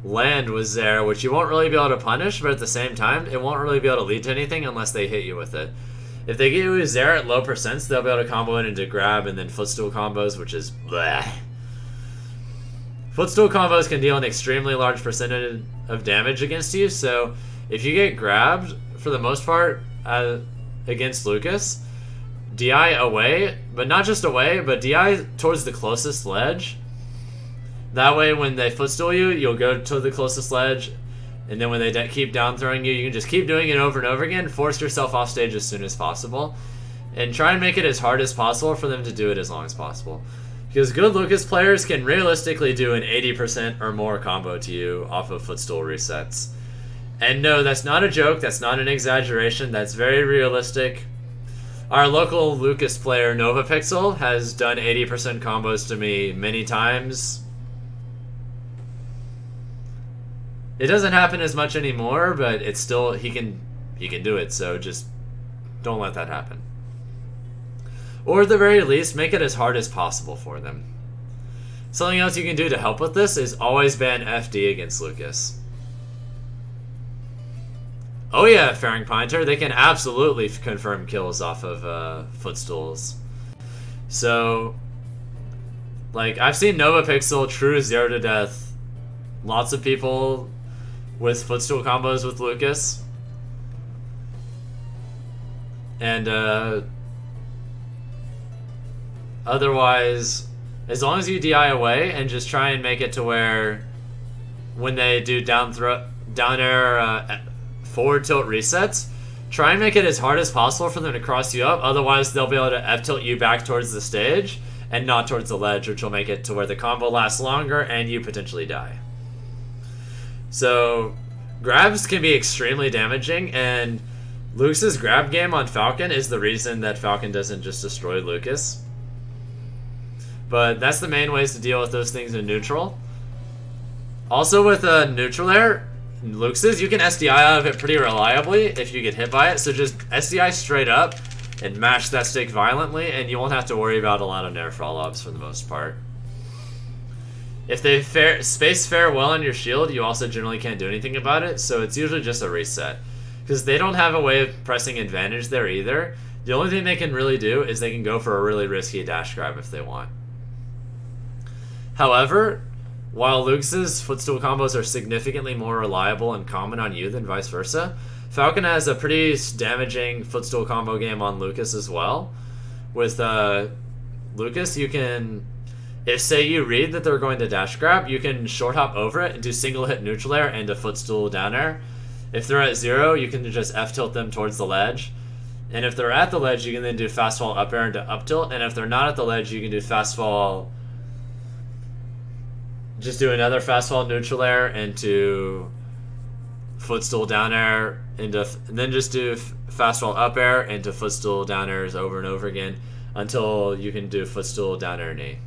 land with Zair, which you won't really be able to punish, but at the same time, it won't really be able to lead to anything unless they hit you with it. If they get you with Zair at low percents, they'll be able to combo it into grab and then footstool combos, which is bleh. Footstool combos can deal an extremely large percentage of damage against you, so if you get grabbed, for the most part, against Lucas, DI away, but not just away, but DI towards the closest ledge. That way, when they footstool you, you'll go to the closest ledge, and then when they keep down throwing you, you can just keep doing it over and over again, force yourself off stage as soon as possible, and try and make it as hard as possible for them to do it as long as possible. Because good Lucas players can realistically do an 80% or more combo to you off of footstool resets. And no, that's not a joke, that's not an exaggeration, that's very realistic. Our local Lucas player, NovaPixel, has done 80% combos to me many times. It doesn't happen as much anymore, but it's still, he can do it, so just don't let that happen. Or at the very least, make it as hard as possible for them. Something else you can do to help with this is always ban FD against Lucas. Oh yeah, Faring Pinter, they can absolutely confirm kills off of footstools. So, like, I've seen NovaPixel true 0 to death lots of people with footstool combos with Lucas. And, otherwise, as long as you DI away and just try and make it to where when they do down air forward tilt resets, try and make it as hard as possible for them to cross you up. Otherwise, they'll be able to F tilt you back towards the stage and not towards the ledge, which will make it to where the combo lasts longer and you potentially die. So, grabs can be extremely damaging, and Lucas's grab game on Falcon is the reason that Falcon doesn't just destroy Lucas. But that's the main ways to deal with those things in neutral. Also with neutral air, Lucas's, you can SDI out of it pretty reliably if you get hit by it. So just SDI straight up and mash that stick violently, and you won't have to worry about a lot of nair follow-ups for the most part. If they space fair well on your shield, you also generally can't do anything about it, so it's usually just a reset. Because they don't have a way of pressing advantage there either. The only thing they can really do is they can go for a really risky dash grab if they want. However, while Lucas's footstool combos are significantly more reliable and common on you than vice versa, Falcon has a pretty damaging footstool combo game on Lucas as well. With Lucas, you can, if say you read that they're going to dash grab, you can short hop over it and do single hit neutral air and a footstool down air. If they're at 0, you can just F tilt them towards the ledge. And if they're at the ledge, you can then do fast fall up air into up tilt. And if they're not at the ledge, you can do fast fall, just do another fast fall neutral air into footstool down air, and then just do fast fall up air into footstool down airs over and over again until you can do footstool down air knee.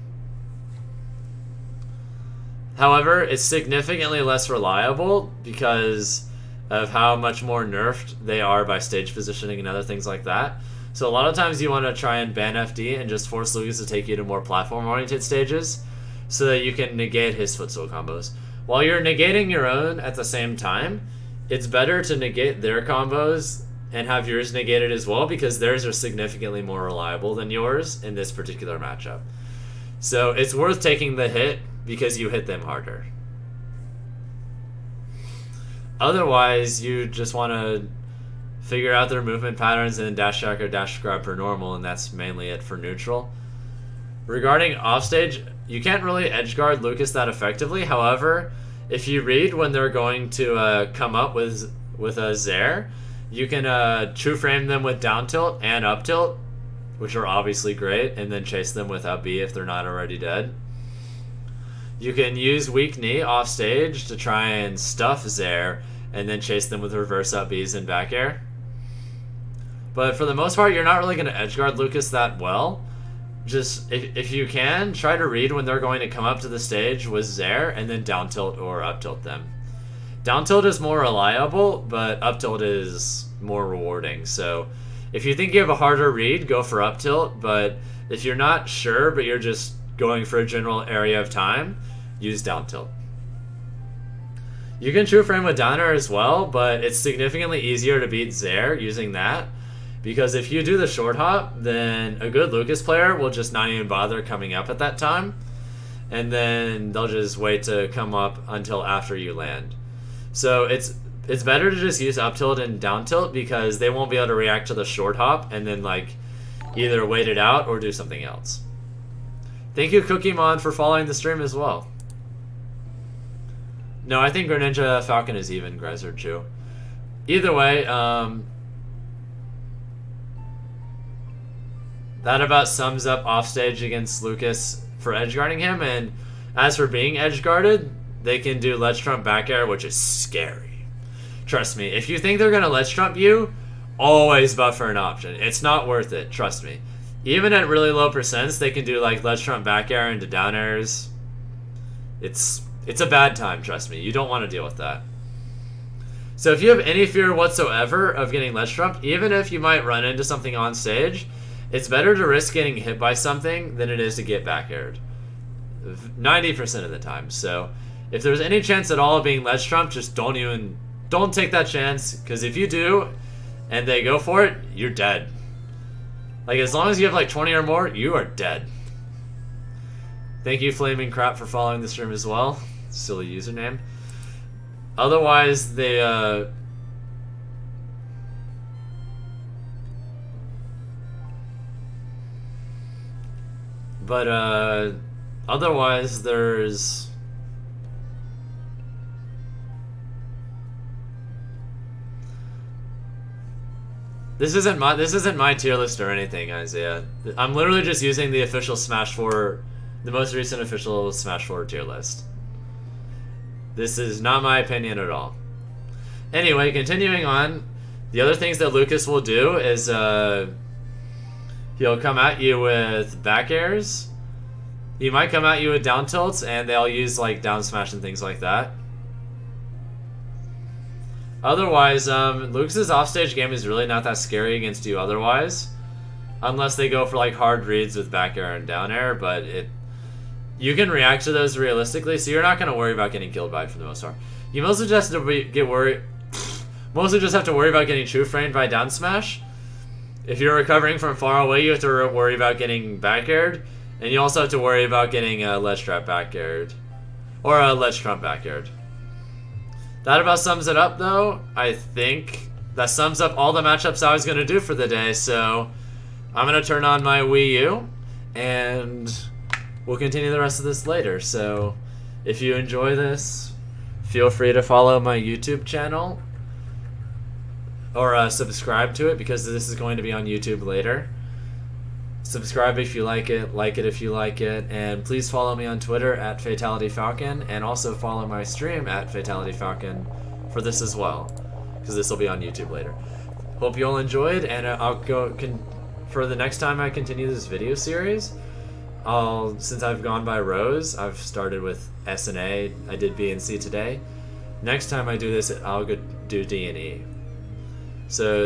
However, it's significantly less reliable because of how much more nerfed they are by stage positioning and other things like that. So a lot of times you want to try and ban FD and just force Lucas to take you to more platform-oriented stages so that you can negate his footstool combos. While you're negating your own at the same time, it's better to negate their combos and have yours negated as well, because theirs are significantly more reliable than yours in this particular matchup. So it's worth taking the hit because you hit them harder. Otherwise, you just want to figure out their movement patterns and then dash attack or dash grab per normal, and that's mainly it for neutral. Regarding offstage, you can't really edge guard Lucas that effectively. However, if you read when they're going to come up with a Zair, you can true frame them with down tilt and up tilt, which are obviously great, and then chase them with up B if they're not already dead. You can use weak knee off stage to try and stuff Zair, and then chase them with reverse up Bs and back air. But for the most part, you're not really going to edge guard Lucas that well. Just, if you can, try to read when they're going to come up to the stage with Zair, and then down tilt or up tilt them. Down tilt is more reliable, but up tilt is more rewarding. So if you think you have a harder read, go for up tilt. But if you're not sure, but you're just going for a general area of time, use down tilt. You can true frame with downer as well, but it's significantly easier to beat Zair using that. Because if you do the short hop, then a good Lucas player will just not even bother coming up at that time. And then they'll just wait to come up until after you land. So it's better to just use up tilt and down tilt, because they won't be able to react to the short hop and then like either wait it out or do something else. Thank you, Cookiemon, for following the stream as well. No, I think Greninja Falcon is even, Chu. Either way, that about sums up offstage against Lucas for edgeguarding him. And as for being edgeguarded, they can do ledge trump back air, which is scary. Trust me, if you think they're going to ledge trump you, always buffer an option. It's not worth it, trust me. Even at really low percents, they can do like ledge trump back air into down airs. It's a bad time, trust me. You don't want to deal with that. So if you have any fear whatsoever of getting ledge trumped, even if you might run into something on stage, it's better to risk getting hit by something than it is to get back aired. 90% of the time. So if there's any chance at all of being ledge trumped, just don't take that chance, because if you do and they go for it, you're dead. Like, as long as you have like 20 or more, you are dead. Thank you, Flaming Crap, for following the stream as well. Silly username. Otherwise, they otherwise there's This isn't my tier list or anything, Isaiah. I'm literally just using the official Smash 4, the most recent official Smash 4 tier list. This is not my opinion at all. Anyway, continuing on, the other things that Lucas will do is he'll come at you with back airs. He might come at you with down tilts, and they'll use like down smash and things like that. Otherwise, Lucas's offstage game is really not that scary against you otherwise. Unless they go for like hard reads with back air and down air, but you can react to those realistically, so you're not going to worry about getting killed by it for the most part. You mostly just have to worry about getting true framed by down smash. If you're recovering from far away, you have to worry about getting back aired, and you also have to worry about getting ledge trap back aired, or ledge trump back aired. That about sums it up, though. I think that sums up all the matchups I was going to do for the day, so I'm going to turn on my Wii U, and we'll continue the rest of this later. So if you enjoy this, feel free to follow my YouTube channel, or subscribe to it, because this is going to be on YouTube later. Subscribe if you like it if you like it, and please follow me on Twitter at Fatality Falcon, and also follow my stream at Fatality Falcon for this as well, because this will be on YouTube later. Hope you all enjoyed, and I'll go for the next time I continue this video series. Since I've gone by rows, I've started with S and A. I did B and C today. Next time I do this, I'll do D and E. So